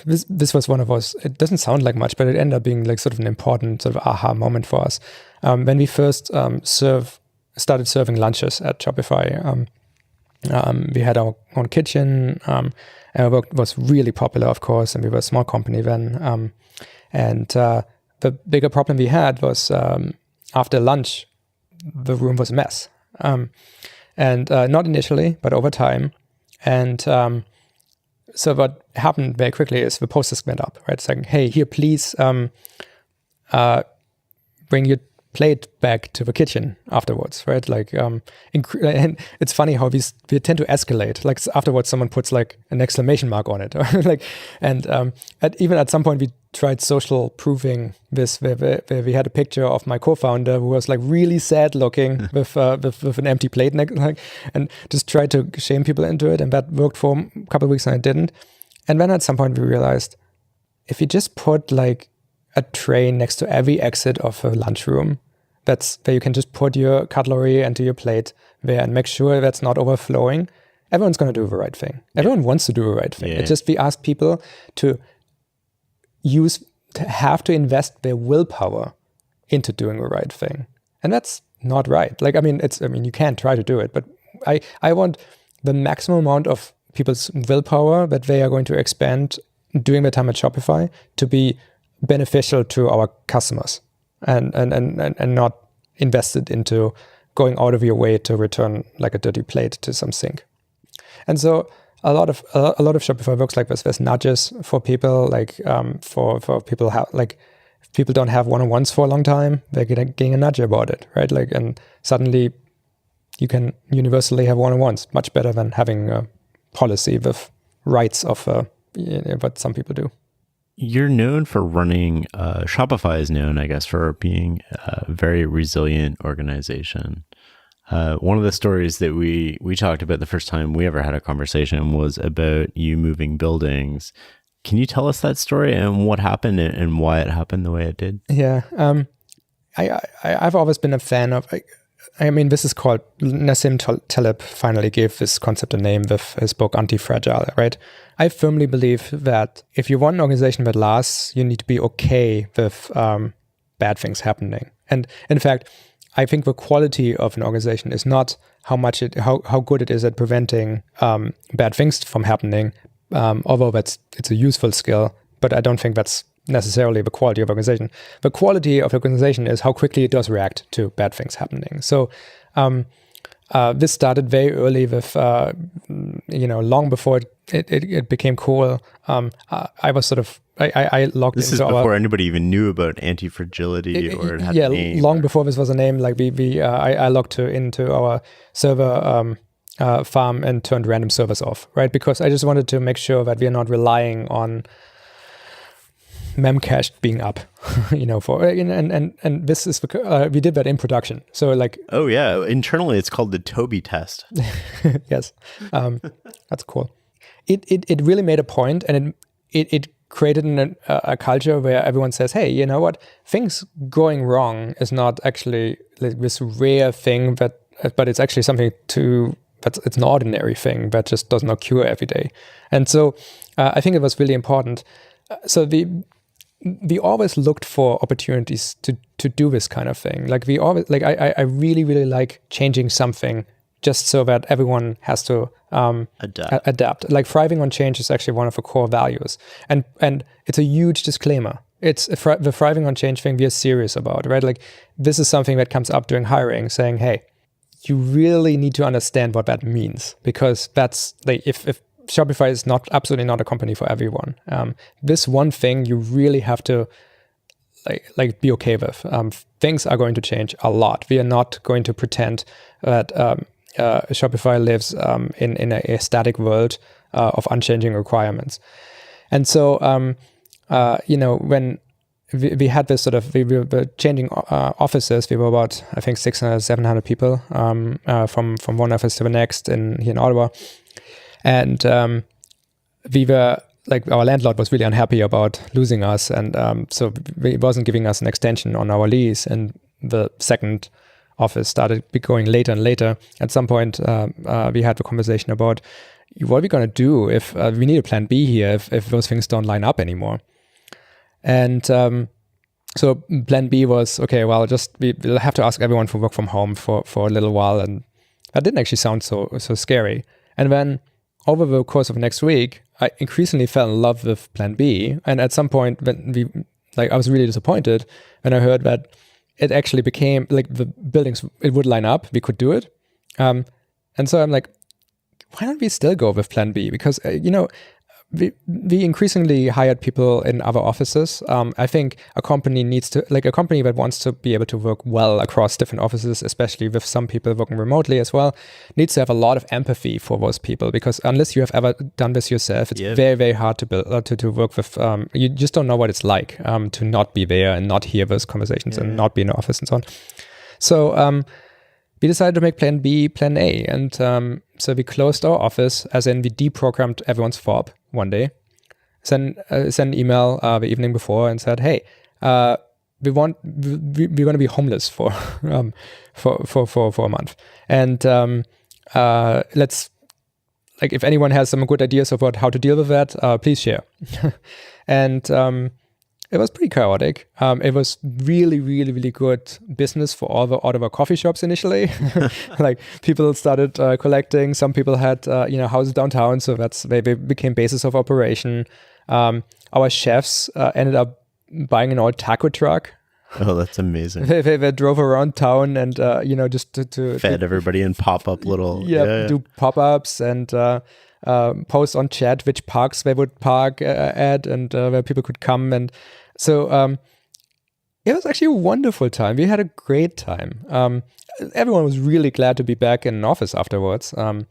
A: this was one of us. It doesn't sound like much, but it ended up being like sort of an important sort of aha moment for us when we first started serving lunches at Shopify. We had our own kitchen, and our work was really popular, of course, and we were a small company then. And the bigger problem we had was after lunch, the room was a mess. And not initially, but over time. And so what happened very quickly is the posters went up, right? It's like, hey, here, please bring your plate back to the kitchen afterwards, right? Like, and it's funny how we tend to escalate. Like afterwards, someone puts like an exclamation mark on it, like, and even at some point we tried social proofing this, where we had a picture of my co-founder who was like really sad looking with an empty plate, and just tried to shame people into it, and that worked for a couple of weeks and it didn't. And then at some point we realized if you just put like a tray next to every exit of a lunchroom, that's where you can just put your cutlery into your plate there and make sure that's not overflowing, everyone's going to do the right thing. Everyone wants to do the right thing. It's just we ask people to use have to invest their willpower into doing the right thing. And that's not right. Like, I mean, you can try to do it, but I want the maximum amount of people's willpower that they are going to expend during their time at Shopify to be beneficial to our customers and not invested into going out of your way to return like a dirty plate to some sink. And so a lot of Shopify works like this. There's nudges for people, like for people if people don't have one-on-ones for a long time, they're getting a nudge about it, right? Like, and suddenly you can universally have one-on-ones, much better than having a policy with rights of what some people do.
B: You're known for running, Shopify is known, I guess, for being a very resilient organization. One of the stories that we talked about the first time we ever had a conversation was about you moving buildings. Can you tell us that story and what happened and why it happened the way it did?
A: Yeah. I've always been a fan of, I mean, this is called, Nassim Taleb finally gave this concept a name with his book Antifragility, right? I firmly believe that if you want an organization that lasts, you need to be okay with bad things happening. And in fact, I think the quality of an organization is not how good it is at preventing bad things from happening, although it's a useful skill, but I don't think that's necessarily the quality of organization. The quality of organization is how quickly it does react to bad things happening. So this started very early with, long before it became cool. I was sort of, I logged
B: this
A: into
B: is before anybody even knew about Antifragility or it had a name.
A: Long before this was a name. Like I logged into our server farm and turned random servers off, right? Because I just wanted to make sure that we are not relying on memcache being up, and this is we did that in production. So like,
B: oh yeah, internally it's called the Tobi test.
A: Yes, that's cool. It really made a point, and it created a culture where everyone says, hey, you know what? Things going wrong is not actually like this rare thing but it's actually something it's an ordinary thing that just doesn't occur every day. And so I think it was really important. So we always looked for opportunities to do this kind of thing. Like we always, like I really, really like changing something just so that everyone has to adapt. Like thriving on change is actually one of the core values. And it's a huge disclaimer. It's the thriving on change thing we are serious about, right? Like this is something that comes up during hiring, saying, hey, you really need to understand what that means, because that's like if Shopify is absolutely not a company for everyone. This one thing you really have to like be okay with. Things are going to change a lot. We are not going to pretend that Shopify lives in a static world of unchanging requirements. And so, when we had this sort of, we were changing offices. We were about, I think, 600, 700 people from one office to the next here in Ottawa. And we were, like, our landlord was really unhappy about losing us. And so he wasn't giving us an extension on our lease. And the second office started going later and later. At some point, we had the conversation about what are we going to do if we need a plan B here if those things don't line up anymore. And so plan B was, okay, well, we'll have to ask everyone to work from home for a little while. And that didn't actually sound so scary. And then over the course of next week, I increasingly fell in love with plan B. And at some point, when I was really disappointed when I heard that it actually became, like, the buildings, it would line up, we could do it. And so I'm like, why don't we still go with plan B? Because, we increasingly hired people in other offices. I think a company that wants to be able to work well across different offices, especially with some people working remotely as well, needs to have a lot of empathy for those people, because unless you have ever done this yourself, it's very, very hard to build to work with. You just don't know what it's like to not be there and not hear those conversations and not be in the office and so on. So we decided to make plan B plan A. And so we closed our office, as in we deprogrammed everyone's fob one day, sent an email the evening before and said, hey, we're going to be homeless for a month. And let's, like, if anyone has some good ideas about how to deal with that, please share. And was pretty chaotic. It was really, really, really good business for all the Ottawa coffee shops initially. Like people started collecting. Some people had houses downtown, so they became bases of operation. Our chefs ended up buying an old taco truck.
B: Oh, that's amazing.
A: They drove around town and just to
B: fed everybody in pop-up little
A: do pop-ups and post on chat which parks they would park at and where people could come. And so it was actually a wonderful time. We had a great time. Everyone was really glad to be back in an office afterwards. But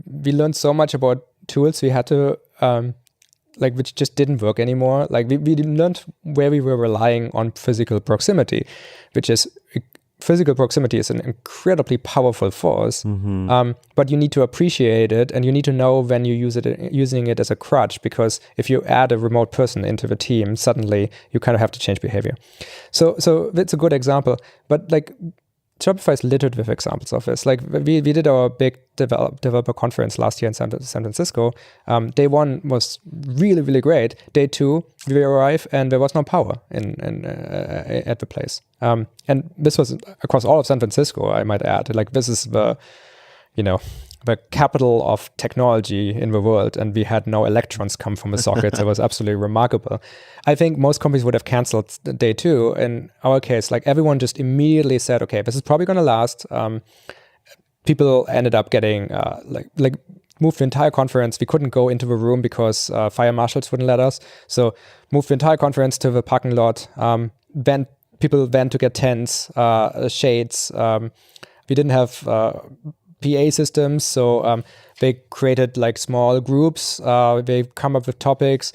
A: we learned so much about tools we had to which just didn't work anymore. Like we learned where we were relying on physical proximity, physical proximity is an incredibly powerful force, but you need to appreciate it, and you need to know when you using it as a crutch, because if you add a remote person into the team, suddenly you kind of have to change behavior. So it's a good example, but like Shopify is littered with examples of this. Like we did our big developer conference last year in San Francisco. Day one was really, really great. Day two, we arrived and there was no power at the place. And this was across all of San Francisco, I might add. Like this is the capital of technology in the world, and we had no electrons come from the sockets. It was absolutely remarkable. I think most companies would have canceled day two. In our case, like everyone just immediately said, okay, this is probably going to last. People ended up getting moved the entire conference. We couldn't go into the room because fire marshals wouldn't let us. So moved the entire conference to the parking lot. Then people went to get tents, shades. We didn't have PA systems, so they created like small groups. They come up with topics.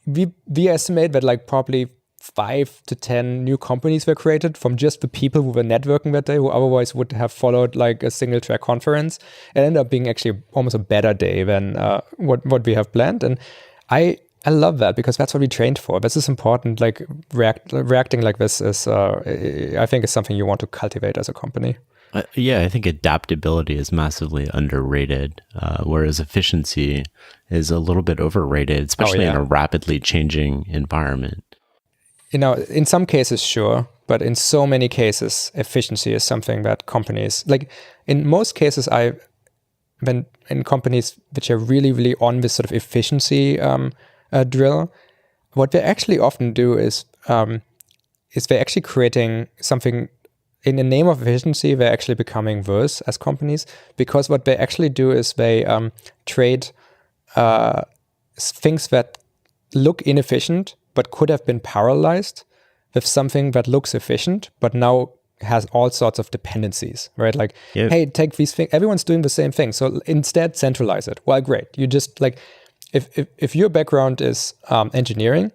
A: We estimate that like probably 5 to 10 new companies were created from just the people who were networking that day, who otherwise would have followed like a single track conference. It ended up being actually almost a better day than what we have planned. And I love that, because that's what we trained for. This is important. Like reacting like this is, I think, is something you want to cultivate as a company.
B: I think adaptability is massively underrated, whereas efficiency is a little bit overrated, especially in a rapidly changing environment.
A: In some cases, sure, but in so many cases, efficiency is something that companies, like in most cases, when in companies which are really, really on this sort of efficiency drill, what they actually often do is they're actually creating something. In the name of efficiency, they're actually becoming worse as companies, because what they actually do is they trade things that look inefficient but could have been parallelized with something that looks efficient but now has all sorts of dependencies, right? Like, hey, take these things. Everyone's doing the same thing, so instead centralize it. Well, great. You just like, if your background is engineering,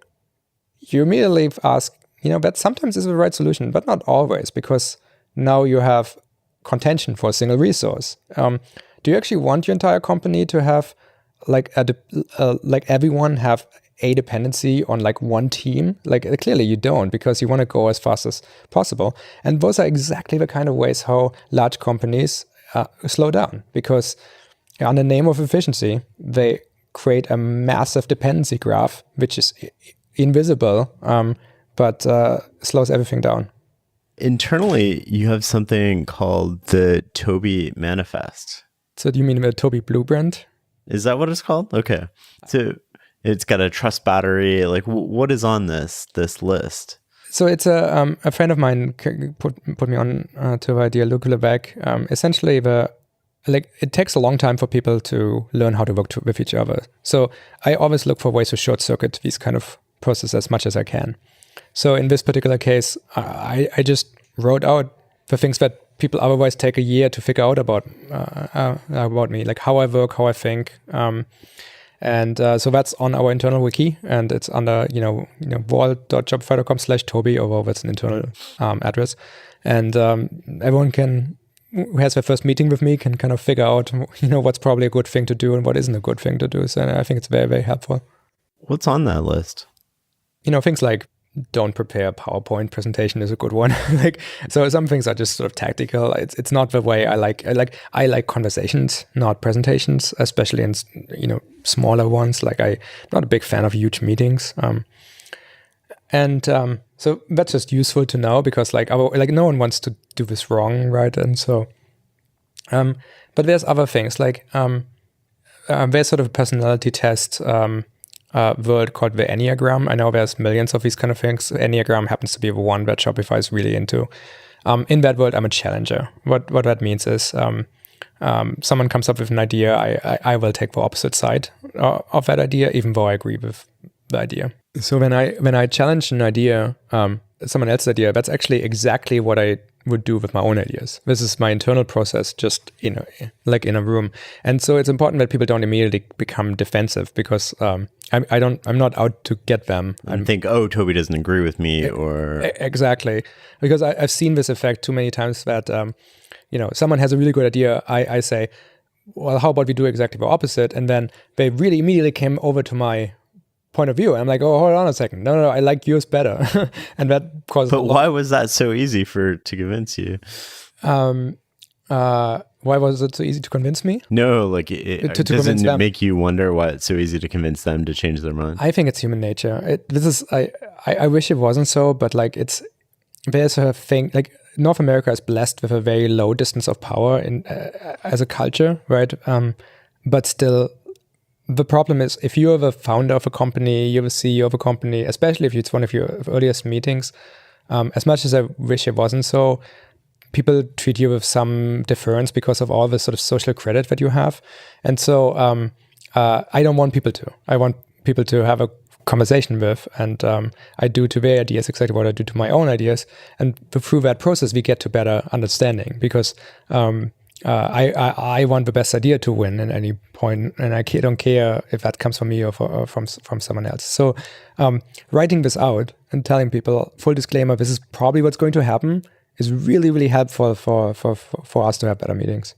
A: you immediately ask, that sometimes is the right solution, but not always, because now you have contention for a single resource. Do you actually want your entire company to have like everyone have a dependency on like one team? Like clearly you don't, because you want to go as fast as possible. And those are exactly the kind of ways how large companies slow down, because on the name of efficiency, they create a massive dependency graph, which is invisible, but slows everything down.
B: Internally, you have something called the Tobi Manifest.
A: So do you mean the Tobi Blueprint?
B: Is that what it's called? Okay. So it's got a trust battery. Like, what is on this list?
A: So it's a friend of mine put me on to the idea, Luke Levesque. Essentially, it takes a long time for people to learn how to work with each other. So I always look for ways to short circuit these kind of processes as much as I can. So in this particular case, I just wrote out the things that people otherwise take a year to figure out about me, like how I work, how I think. So that's on our internal wiki, and it's under, vault.shopify.com/Tobi, although that's an internal address. And everyone who has their first meeting with me can kind of figure out, what's probably a good thing to do and what isn't a good thing to do. So I think it's very, very helpful.
B: What's on that list?
A: Things like don't prepare a PowerPoint presentation is a good one. Like, so some things are just sort of tactical. It's not the way I like conversations, not presentations, especially in, smaller ones. Like, I'm not a big fan of huge meetings. So that's just useful to know, because no one wants to do this wrong, right? And so, but there's other things like there's sort of a personality test world called the Enneagram. I know there's millions of these kind of things. Enneagram happens to be the one that Shopify is really into. In that world, I'm a challenger. What that means is someone comes up with an idea, I will take the opposite side of that idea, even though I agree with the idea. So when I challenge an idea, someone else's idea, that's actually exactly what I would do with my own ideas. This is my internal process, just in a room. And so it's important that people don't immediately become defensive, because I'm not out to get them.
B: I think, oh, Tobi doesn't agree with me, or
A: exactly, because I've seen this effect too many times that someone has a really good idea. I say, well, how about we do exactly the opposite? And then they really immediately came over to my point of view. And I'm like, oh, hold on a second. No, I like yours better. And that causes.
B: But why was that so easy to convince you?
A: Why was it so easy to convince me?
B: No, like doesn't it make you wonder why it's so easy to convince them to change their mind?
A: I think it's human nature. I wish it wasn't so, but there's a thing, like North America is blessed with a very low distance of power as a culture, right? But still, the problem is, if you're the founder of a company, you're the CEO of a company, especially if it's one of your earliest meetings, as much as I wish it wasn't so, people treat you with some deference because of all the sort of social credit that you have. And so I don't want people to. I want people to have a conversation with, and I do to their ideas exactly what I do to my own ideas. And through that process, we get to better understanding, because I want the best idea to win at any point, and I don't care if that comes from me or from someone else. So writing this out and telling people, full disclaimer, this is probably what's going to happen, is really, really helpful for us to have better meetings.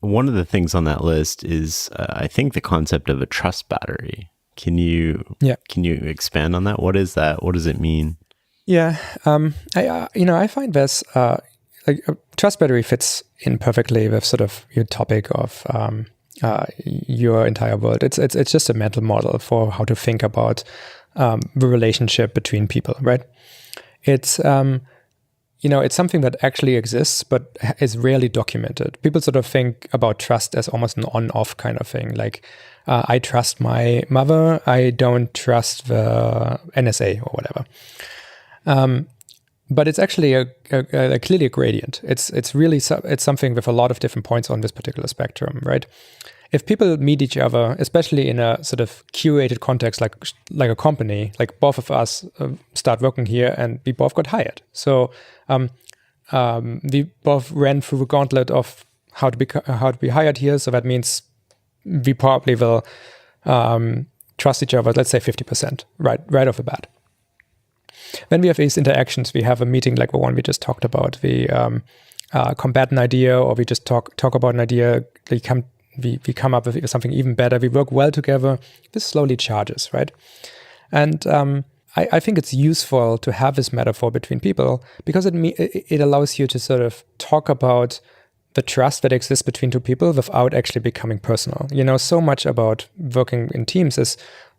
B: One of the things on that list is, I think, the concept of a trust battery. Can you expand on that? What is that? What does it mean?
A: Yeah, I find this like a trust battery fits in perfectly with sort of your topic of your entire world. It's just a mental model for how to think about the relationship between people, right? It's it's something that actually exists, but is rarely documented. People sort of think about trust as almost an on-off kind of thing. Like, I trust my mother, I don't trust the NSA or whatever. But it's actually clearly a gradient. It's really something with a lot of different points on this particular spectrum, right? If people meet each other, especially in a sort of curated context, like a company, like both of us start working here, and we both got hired. So we both ran through the gauntlet of how to be hired here. So that means we probably will trust each other. Let's say 50%, right off the bat. When we have these interactions, we have a meeting like the one we just talked about. We combat an idea, or we just talk about an idea. We come up with something even better. We work well together. This slowly charges, right? And I think it's useful to have this metaphor between people, because it allows you to sort of talk about the trust that exists between two people without actually becoming personal. So much about working in teams is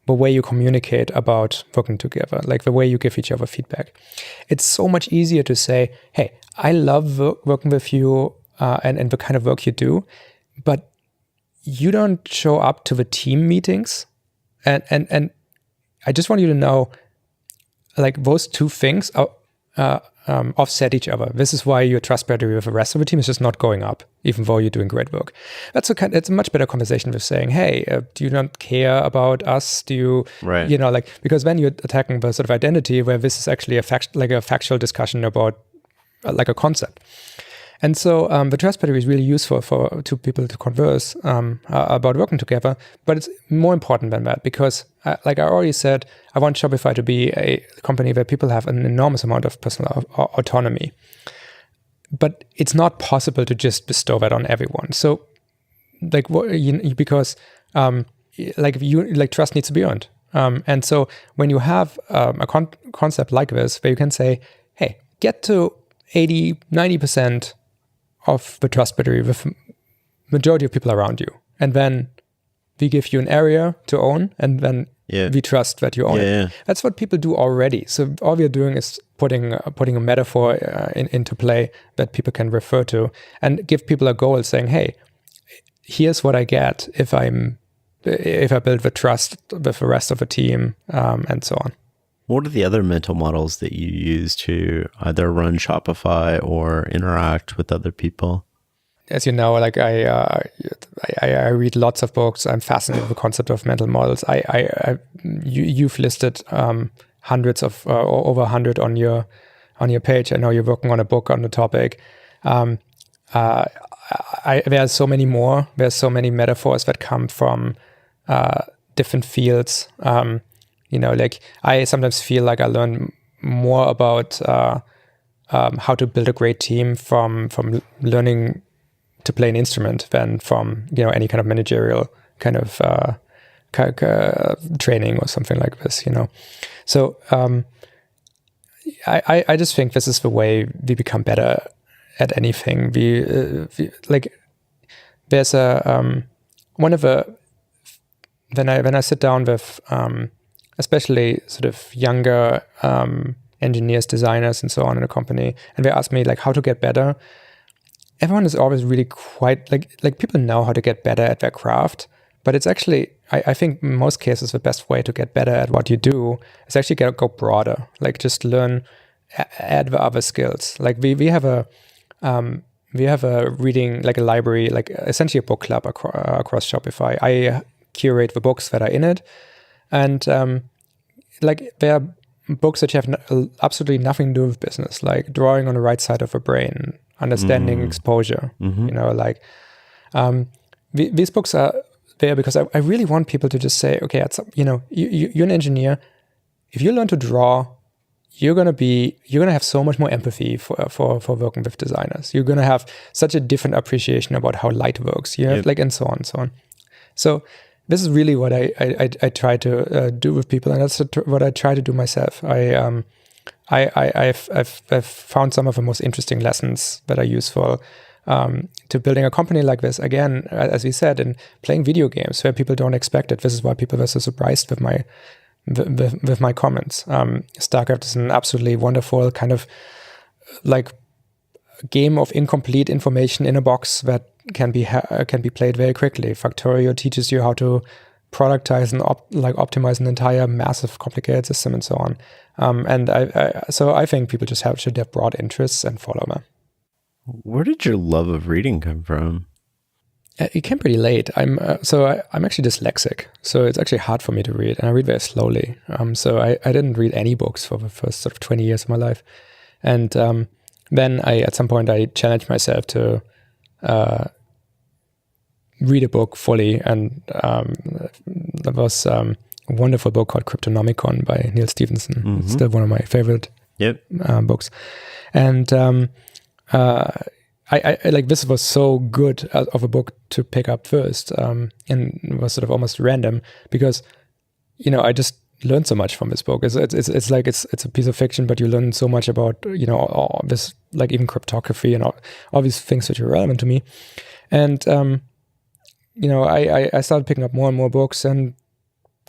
A: the way you communicate about working together, like the way you give each other feedback. It's so much easier to say, hey, I love working with you and the kind of work you do, but you don't show up to the team meetings. And I just want you to know, like, those two things offset each other. This is why your trust battery with the rest of the team is just not going up, even though you're doing great work. It's a much better conversation with saying, hey, do you not care about us? Do you,
B: right.
A: Because then you're attacking the sort of identity, where this is actually a factual discussion about like a concept. And so the trust battery is really useful for two people to converse about working together. But it's more important than that, because, like I already said, I want Shopify to be a company where people have an enormous amount of personal autonomy. But it's not possible to just bestow that on everyone. So, because trust needs to be earned. And so when you have a concept like this, where you can say, hey, get to 80, 90% of the trust battery with majority of people around you. And then we give you an area to own, and then we trust that you own it. That's what people do already. So all we're doing is putting a metaphor into play that people can refer to, and give people a goal saying, hey, here's what I get if I build the trust with the rest of the team, and so on.
B: What are the other mental models that you use to either run Shopify or interact with other people?
A: As you know, like I read lots of books. I'm fascinated with the concept of mental models. You've listed hundreds of over 100 on your page. I know you're working on a book on the topic. There's so many more. There's so many metaphors that come from different fields. Like I sometimes feel like I learn more about how to build a great team from learning to play an instrument than from any kind of managerial kind of training or something like this. So I just think this is the way we become better at anything. We like there's a one of the when I sit down with especially sort of younger engineers, designers, and so on in a company, and they ask me like how to get better. Everyone is always really quite like people know how to get better at their craft, but it's actually I think in most cases the best way to get better at what you do is actually go broader, like just learn, add the other skills. Like we have a reading, like a library, like essentially a book club across Shopify. I curate the books that are in it, and like there are books that have absolutely nothing to do with business, like Drawing on the Right Side of the Brain, Understanding Exposure. These books are there because I really want people to just say, okay, you're an engineer. If you learn to draw, you're gonna have so much more empathy for working with designers. You're gonna have such a different appreciation about how light works. You have and so on and so on. So this is really what I try to do with people, and that's what I try to do myself. I've found some of the most interesting lessons that are useful to building a company like this. Again, as we said, in playing video games where people don't expect it. This is why people were so surprised with my comments. StarCraft is an absolutely wonderful kind of like game of incomplete information in a box that can be played very quickly. Factorio teaches you how to productize and optimize an entire massive complicated system and so on. So I think people just should have broad interests and follow them.
B: Where did your love of reading come from?
A: It came pretty late. I'm actually dyslexic, so it's actually hard for me to read, and I read very slowly. So I didn't read any books for the first sort of 20 years of my life, and then at some point I challenged myself to read a book fully, and there was a wonderful book called Cryptonomicon by Neil Stephenson. It's still one of my favorite books, and I like this was so good of a book to pick up first, and it was sort of almost random because I just learned so much from this book. It's like it's a piece of fiction, but you learn so much about all this, like even cryptography and all these things which are relevant to me. And I started picking up more and more books and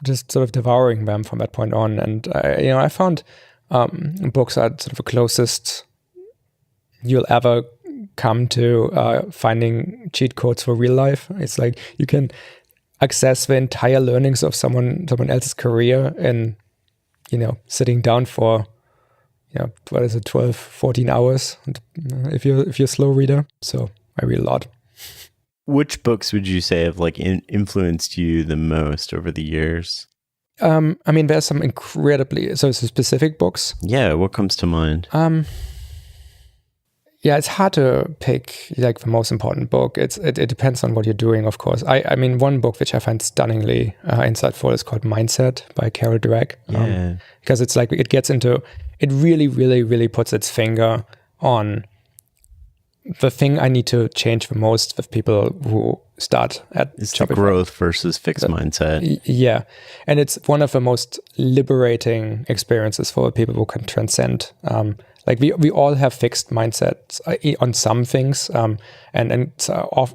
A: just sort of devouring them from that point on. And I found books are sort of the closest you'll ever come to finding cheat codes for real life. It's like you can access the entire learnings of someone else's career in sitting down for 12, 14 hours, if you're a slow reader. So I read a lot.
B: Which books would you say have influenced you the most over the years?
A: There's some incredibly specific books.
B: Yeah, what comes to mind?
A: Yeah, it's hard to pick like the most important book. It depends on what you're doing, of course. I mean, one book which I find stunningly insightful is called Mindset by Carol Dweck. Because it's like it really, really, really puts its finger on the thing I need to change the most with people who start at
B: It's
A: Shopify.
B: the growth versus fixed mindset.
A: Yeah. And it's one of the most liberating experiences for people who can transcend. Like we all have fixed mindsets on some things, and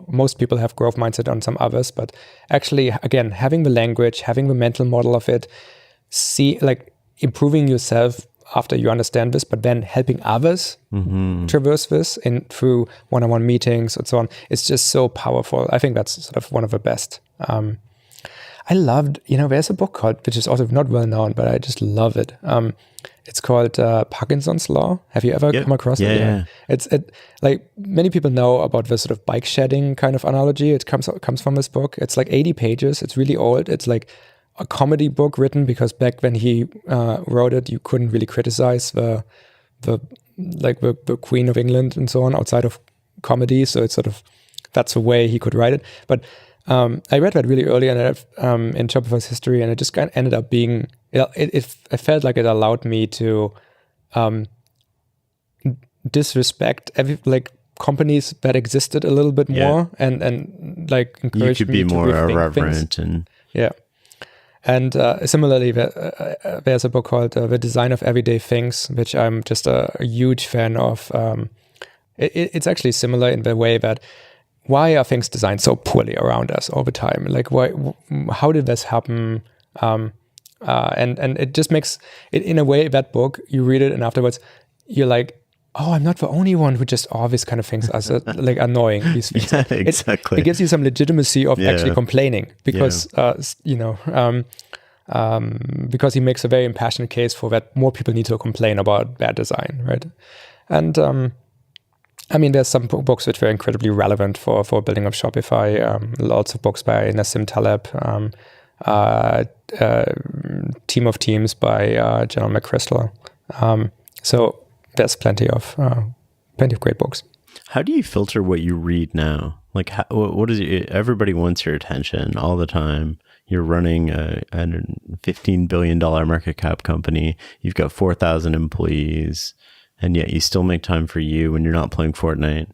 A: most people have growth mindset on some others. But actually, again, having the language, having the mental model of it, improving yourself after you understand this, but then helping others traverse this through one-on-one meetings and so on. It's just so powerful. I think that's sort of one of the best. I loved, there's a book called, which is also not well known, but I just love it. It's called Parkinson's Law. Have you ever come across it?
B: Yeah.
A: It's like many people know about the sort of bike shedding kind of analogy. It comes from this book. It's like 80 pages. It's really old. It's like a comedy book written because back when he wrote it, you couldn't really criticize the Queen of England and so on outside of comedy. So it's sort of, that's the way he could write it. But I read that really early in Shopify's history, and it just kind of ended up being, it felt like it allowed me to disrespect companies that existed a little bit more and encourage
B: you could be more irreverent and
A: And similarly, there's a book called The Design of Everyday Things, which I'm just a huge fan of. It's actually similar in the way that why are things designed so poorly around us all the time? Like, how did this happen? And it just makes it, in a way, that book, you read it and afterwards you're like, oh, I'm not the only one who just these kind of things are like annoying. These things.
B: Yeah, exactly.
A: It gives you some legitimacy of actually complaining because, because he makes a very impassioned case for that more people need to complain about bad design, right? And I mean, there's some books which were incredibly relevant for building up Shopify. Lots of books by Nassim Taleb, Team of Teams by John McChrystal. So there's plenty of great books.
B: How do you filter what you read now? Like, what is it? Everybody wants your attention all the time. You're running a $15 billion market cap company. You've got 4,000 employees, and yet you still make time for you when you're not playing Fortnite.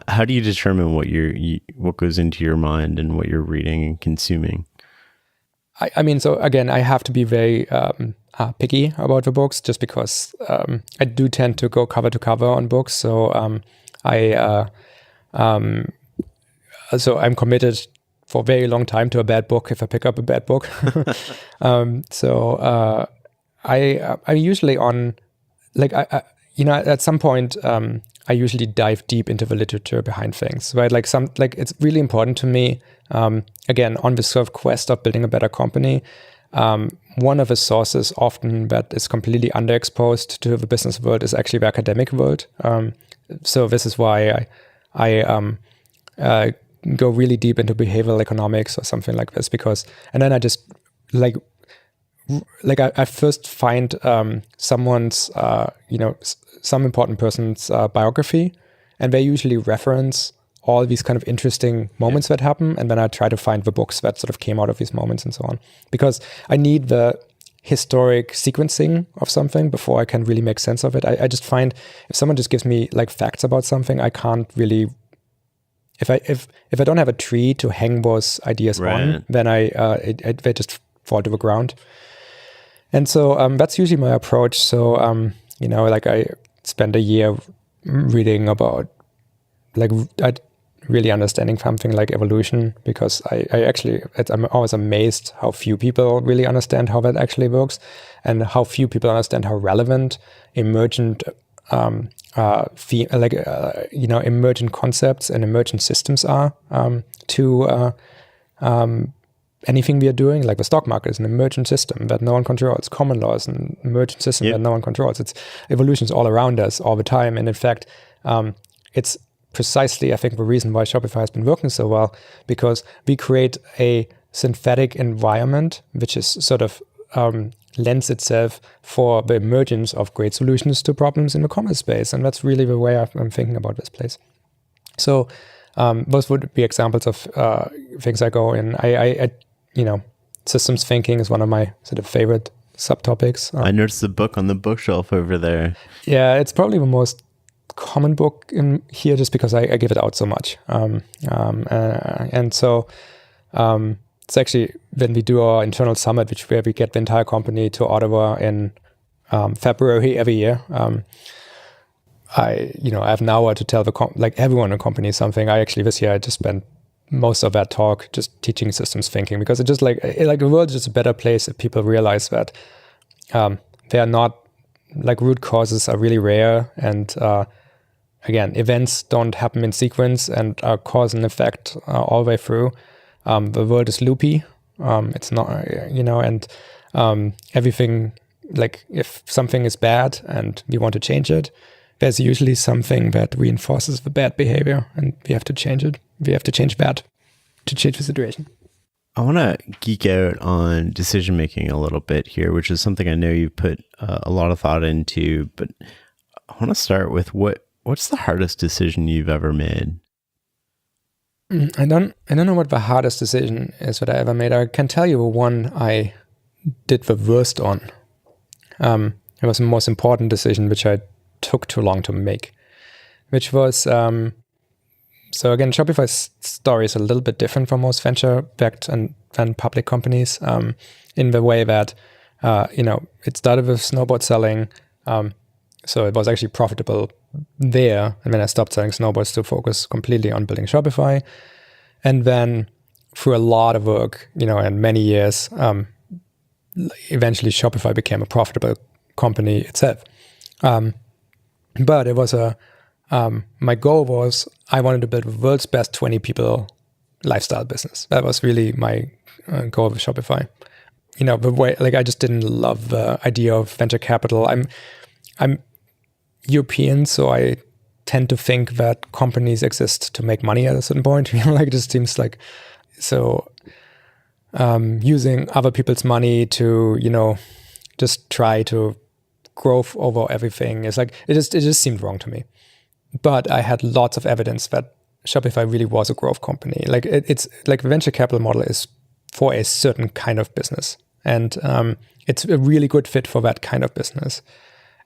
B: How do you determine what goes into your mind and what you're reading and consuming?
A: I mean, so again, I have to be very picky about the books, just because I do tend to go cover to cover on books. So so I'm committed for a very long time to a bad book if I pick up a bad book. I'm usually on, at some point I usually dive deep into the literature behind things, right? It's really important to me. Again, on the sort of quest of building a better company, one of the sources often that is completely underexposed to the business world is actually the academic world. So this is why I go really deep into behavioral economics or something like this, and then I just I first find someone's, some important person's biography, and they usually reference all these kind of interesting moments that happen, and then I try to find the books that sort of came out of these moments and so on, because I need the historic sequencing of something before I can really make sense of it. I just find if someone just gives me facts about something, I can't really, if I don't have a tree to hang those ideas on, then they just fall to the ground. And so that's usually my approach. So I spend a year reading about really understanding something like evolution, because I'm always amazed how few people really understand how that actually works, and how few people understand how relevant emergent emergent concepts and emergent systems are to anything we are doing. Like the stock market is an emergent system that no one controls. Common law is an emergent system that no one controls. It's evolution's all around us all the time, and in fact, it's precisely, I think, the reason why Shopify has been working so well, because we create a synthetic environment which is sort of lends itself for the emergence of great solutions to problems in the commerce space. And that's really the way I'm thinking about this place. So those would be examples of things I go in. Systems thinking is one of my sort of favorite subtopics.
B: I noticed the book on the bookshelf over there.
A: Yeah, it's probably the most common book in here just because I give it out so much. And so it's actually when we do our internal summit, where we get the entire company to Ottawa in February every year. I have an hour to tell everyone in the company something. This year I just spent most of that talk just teaching systems thinking, because it's just the world is just a better place if people realize that they are not, root causes are really rare, and again, events don't happen in sequence and are cause and effect all the way through. The world is loopy. It's not, and everything, if something is bad and we want to change it, there's usually something that reinforces the bad behavior, and we have to change it. We have to change that to change the situation.
B: I want to geek out on decision making a little bit here, which is something I know you've put a lot of thought into. But I want to start with what's the hardest decision you've ever made?
A: I don't know what the hardest decision is that I ever made. I can tell you the one I did the worst on. It was the most important decision, which I took too long to make, which was, so again, Shopify's story is a little bit different from most venture-backed and public companies in the way that, it started with snowboard selling. So it was actually profitable there. And then I stopped selling snowboards to focus completely on building Shopify. And then through a lot of work, and many years, eventually Shopify became a profitable company itself. But it was my goal was I wanted to build the world's best 20 people lifestyle business. That was really my goal with Shopify. The way, I just didn't love the idea of venture capital. I'm European, so I tend to think that companies exist to make money at a certain point. It just seems using other people's money to, just try to growth over everything is it just seemed wrong to me. But I had lots of evidence that Shopify really was a growth company. It's like the venture capital model is for a certain kind of business, and it's a really good fit for that kind of business.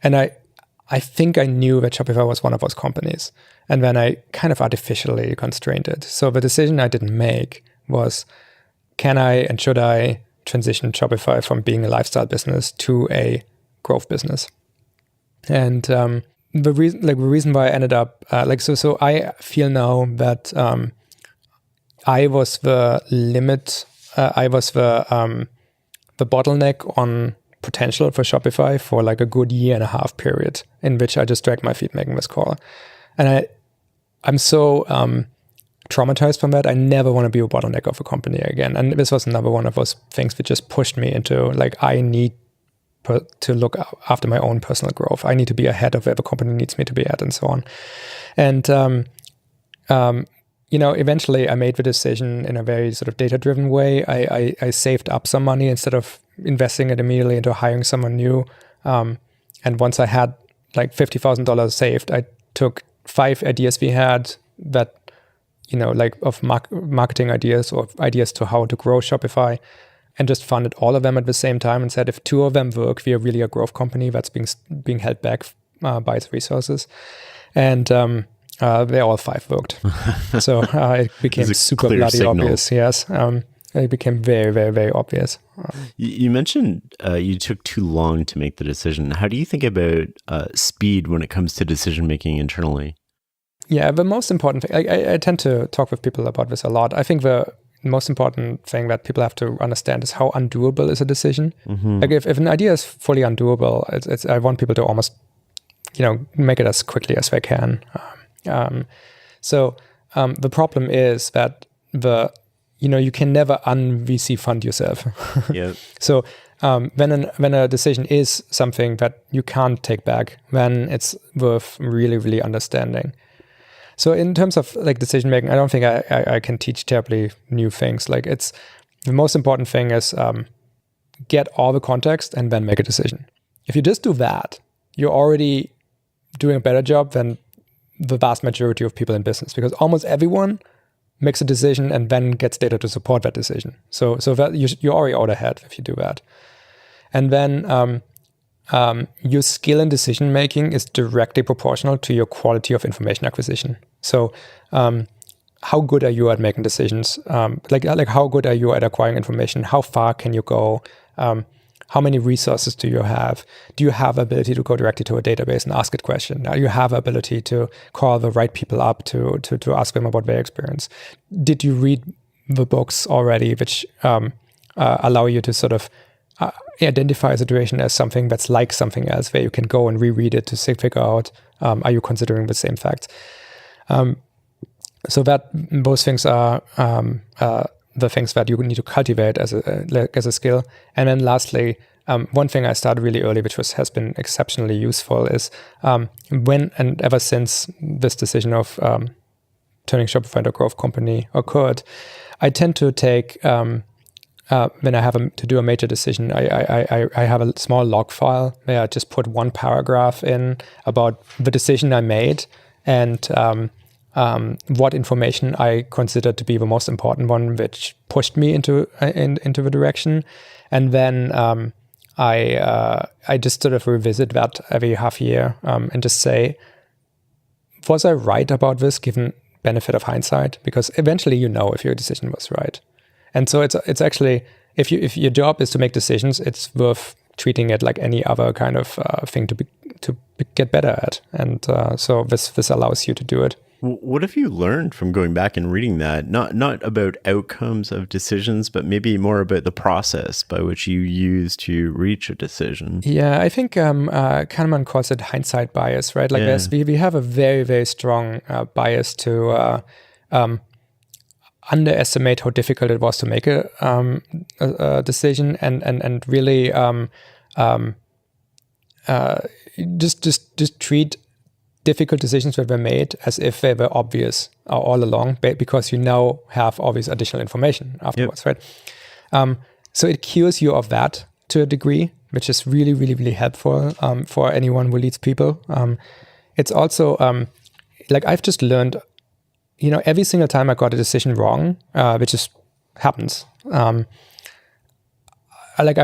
A: And I think I knew that Shopify was one of those companies, and then I kind of artificially constrained it. So the decision I didn't make was, can I and should I transition Shopify from being a lifestyle business to a growth business? And the reason why I ended up so I feel now that I was the limit. I was the bottleneck on potential for Shopify for a good year and a half period, in which I just dragged my feet making this call. And I'm so traumatized from that. I never want to be a bottleneck of a company again. And this was another one of those things that just pushed me into I need to look after my own personal growth. I need to be ahead of where the company needs me to be at, and so on. And eventually I made the decision in a very sort of data-driven way. I saved up some money instead of investing it immediately into hiring someone new. And once I had $50,000 saved, I took 5 ideas we had that, of marketing ideas or ideas to how to grow Shopify, and just funded all of them at the same time and said, if 2 of them work, we are really a growth company that's being held back by its resources. And they all 5 worked. So it became super bloody signal. Obvious. Yes. It became very, very, very obvious.
B: You mentioned you took too long to make the decision. How do you think about speed when it comes to decision-making internally?
A: Yeah, the most important thing, I tend to talk with people about this a lot. I think the most important thing that people have to understand is how undoable is a decision. Mm-hmm. If an idea is fully undoable, I want people to almost, make it as quickly as they can. So the problem is that you can never un-VC fund yourself.
B: Yeah.
A: So when a decision is something that you can't take back, then it's worth really, really understanding. So in terms of decision making, I don't think I can teach terribly new things. It's the most important thing is get all the context and then make a decision. If you just do that, you're already doing a better job than the vast majority of people in business, because almost everyone makes a decision and then gets data to support that decision. So that you're already out ahead if you do that. And then your skill in decision making is directly proportional to your quality of information acquisition. So, how good are you at making decisions? Like how good are you at acquiring information? How far can you go? How many resources do you have? Do you have ability to go directly to a database and ask it question? Do you have ability to call the right people up to ask them about their experience? Did you read the books already, which allow you to sort of identify a situation as something that's like something else, where you can go and reread it to figure out, are you considering the same facts? So that those things are the things that you need to cultivate as a skill. And then lastly, one thing I started really early, which has been exceptionally useful, is when and ever since this decision of turning Shopify into a growth company occurred, I tend to take when I have to do a major decision, I have a small log file where I just put one paragraph in about the decision I made and what information I consider to be the most important one, which pushed me into the direction, and then I just sort of revisit that every half year and just say, was I right about this, given benefit of hindsight? Because eventually you know if your decision was right. And so it's actually, if your job is to make decisions, it's worth treating it like any other kind of thing to get better at. And so this allows you to do it.
B: What have you learned from going back and reading that? Not about outcomes of decisions, but maybe more about the process by which you use to reach a decision.
A: Yeah, I think Kahneman calls it hindsight bias, right? Like we have a very, very strong bias to underestimate how difficult it was to make a decision, and really just treat difficult decisions that were made as if they were obvious all along, because you now have all this additional information afterwards, right? So it cures you of that to a degree, which is really, really, really helpful for anyone who leads people. It's also like I've just learned, every single time I got a decision wrong, which just happens, I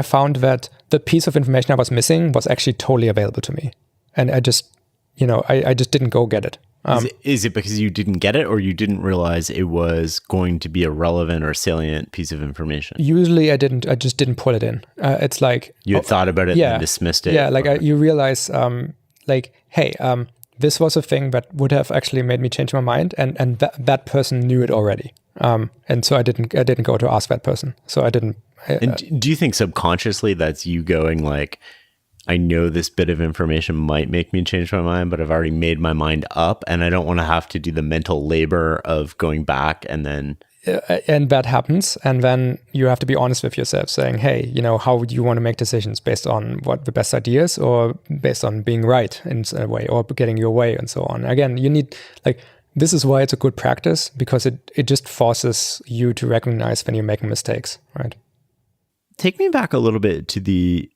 A: found that the piece of information I was missing was actually totally available to me. And I just didn't go get it.
B: Is it because you didn't get it, or you didn't realize it was going to be a relevant or salient piece of information?
A: Usually I just didn't pull it in. It's like...
B: You had thought about it and dismissed it.
A: Yeah, you realize, hey, this was a thing that would have actually made me change my mind, and that person knew it already. And so I didn't go to ask that person. So I didn't...
B: And do you think subconsciously that's you going like, I know this bit of information might make me change my mind, but I've already made my mind up, and I don't want to have to do the mental labor of going back and then...
A: And that happens. And then you have to be honest with yourself, saying, hey, how do you want to make decisions based on what the best ideas, or based on being right in a way, or getting your way, and so on. Again, you need, this is why it's a good practice, because it just forces you to recognize when you're making mistakes, right?
B: Take me back a little bit to the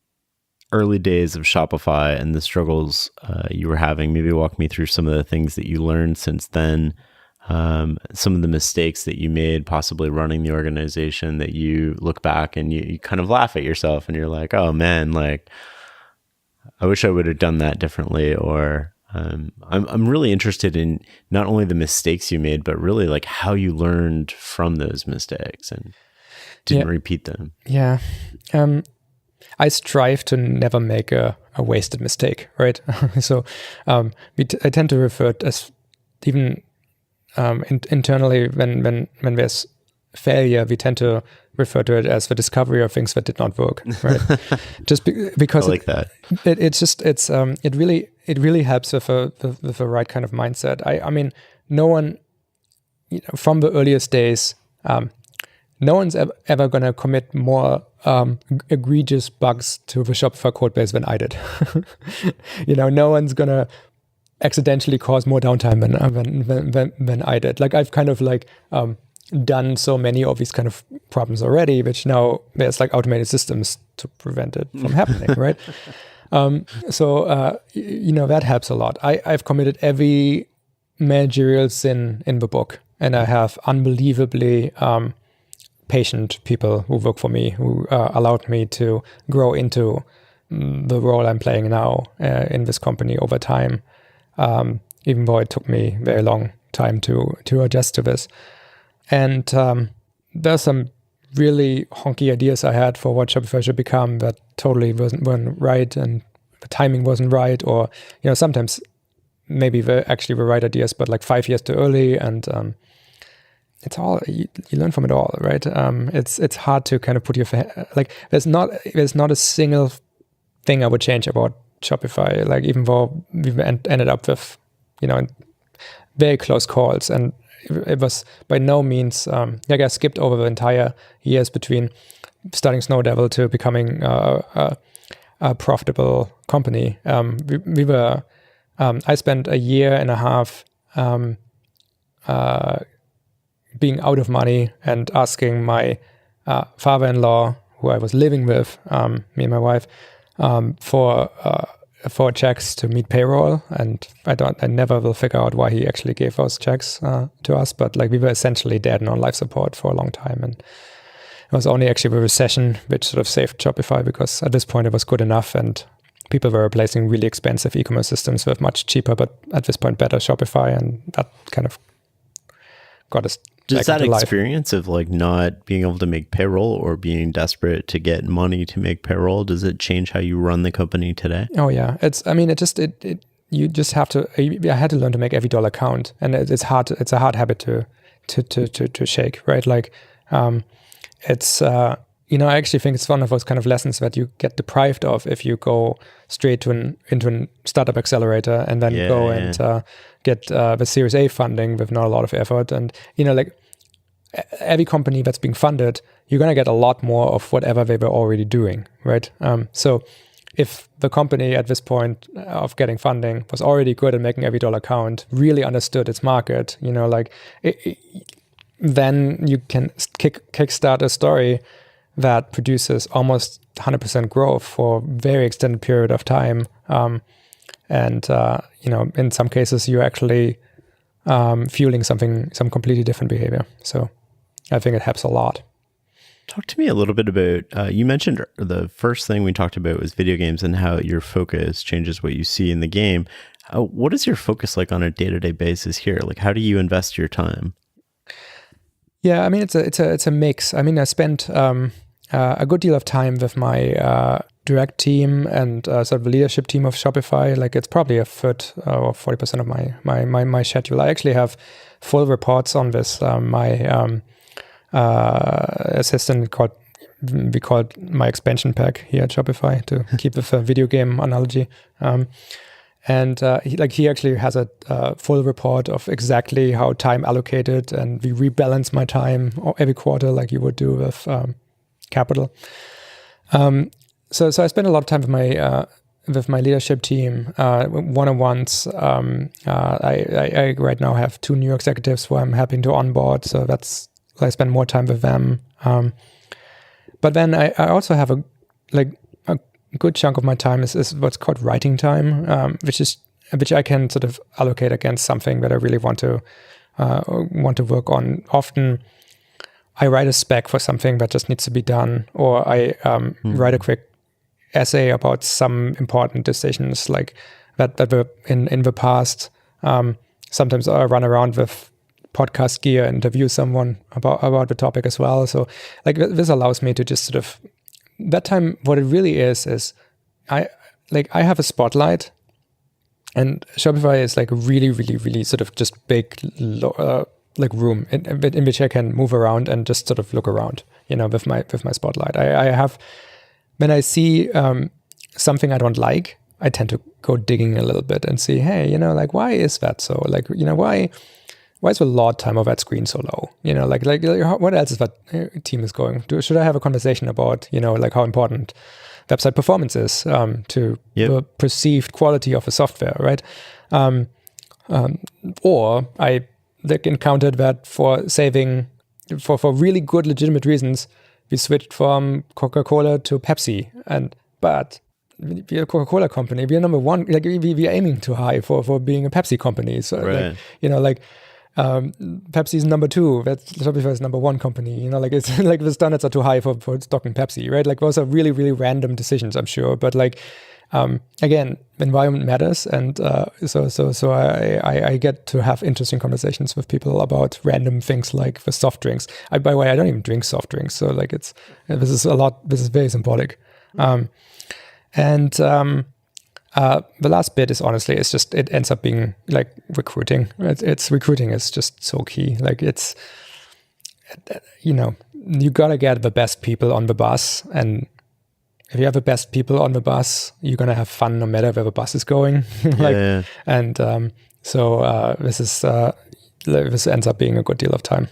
B: early days of Shopify and the struggles you were having. Maybe walk me through some of the things that you learned since then, some of the mistakes that you made possibly running the organization that you look back and you kind of laugh at yourself and you're like, oh man, I wish I would have done that differently. Or I'm really interested in not only the mistakes you made, but really how you learned from those mistakes and didn't repeat them.
A: Yeah. I strive to never make a wasted mistake, right? So I tend to refer to as, even internally, when there's failure, we tend to refer to it as the discovery of things that did not work, right? Just because
B: I like that.
A: It really helps with the right kind of mindset. I mean, no one, from the earliest days, no one's ever going to commit more egregious bugs to the Shopify code base than I did. No one's going to accidentally cause more downtime than I did. I've kind of done so many of these kind of problems already, which now there's automated systems to prevent it from happening, right? So that helps a lot. I've committed every managerial sin in the book, and I have unbelievably patient people who work for me, who allowed me to grow into the role I'm playing now in this company over time, even though it took me very long time to adjust to this. And there's some really honky ideas I had for what Shopify should become that totally weren't right, and the timing wasn't right, or sometimes maybe actually the right ideas, but like 5 years too early, and it's all you learn from it all, right? It's hard to kind of put your like there's not a single thing I would change about Shopify. Like even though we've ended up with very close calls, and it was by no means like I skipped over the entire years between starting Snow Devil to becoming a profitable company. We were I spent a year and a half being out of money and asking my father-in-law, who I was living with, me and my wife, for checks to meet payroll. And I never will figure out why he actually gave those checks to us. But like we were essentially dead and on life support for a long time. And it was only actually the recession which sort of saved Shopify, because at this point it was good enough, and people were replacing really expensive e-commerce systems with much cheaper, but at this point better Shopify, and that kind of got us.
B: Does that experience of like not being able to make payroll or being desperate to get money to make payroll, does it change how you run the company today?
A: Oh yeah, you just have to. I had to learn to make every dollar count, and it's hard. It's a hard habit to shake, right? Like, it's I actually think it's one of those kind of lessons that you get deprived of if you go straight into a startup accelerator and then and get the Series A funding with not a lot of effort. And like every company that's being funded, you're gonna get a lot more of whatever they were already doing, right? So if the company at this point of getting funding was already good at making every dollar count, really understood its market, then you can kickstart a story that produces almost 100% growth for a very extended period of time. And in some cases, you're actually fueling some completely different behavior. So I think it helps a lot.
B: Talk to me a little bit about, you mentioned the first thing we talked about was video games and how your focus changes what you see in the game. What is your focus like on a day-to-day basis here? Like, how do you invest your time?
A: Yeah, I mean, it's a mix. I mean, I spent a good deal of time with my direct team and sort of the leadership team of Shopify. Like it's probably a third or 40% of my schedule. I actually have full reports on this. My assistant we call it my expansion pack here at Shopify, to keep with a video game analogy. And he actually has a full report of exactly how time allocated, and we rebalance my time every quarter like you would do with capital. So I spend a lot of time with my leadership team, one-on-ones. I right now have 2 new executives who I'm helping to onboard, so I spend more time with them. But then I also have a good chunk of my time is what's called writing time, which I can sort of allocate against something that I really want to work on. Often I write a spec for something that just needs to be done, or I write a quick essay about some important decisions like that were in the past. Sometimes I run around with podcast gear and interview someone about the topic as well. So like this allows me to just sort of, that time, what it really is I have a spotlight, and Shopify is like a really, really, really sort of just big room in which I can move around and just sort of look around, with my spotlight. I have, when I see something I don't like, I tend to go digging a little bit and see, hey, why is that so? Why is the load time of that screen so low? What else is that team is going? Should I have a conversation about, how important website performance is to the perceived quality of the software, right? Or I encountered that for saving, for really good legitimate reasons, we switched from Coca-Cola to Pepsi, but we're a Coca-Cola company. We're number one. We're aiming too high for being a Pepsi company. So,
B: right.
A: Pepsi's number 2, Shopify is number 1 company. You know, like it's like the standards are too high for stocking Pepsi, right? Like those are really, really random decisions, I'm sure. But like, again, environment matters, and so I get to have interesting conversations with people about random things like the soft drinks. By the way, I don't even drink soft drinks, so like this is very symbolic. The last bit is honestly, it ends up being like recruiting. It's recruiting is just so key. Like it's, you know, you gotta get the best people on the bus, and if you have the best people on the bus, you're gonna have fun no matter where the bus is going. This ends up being a good deal of time.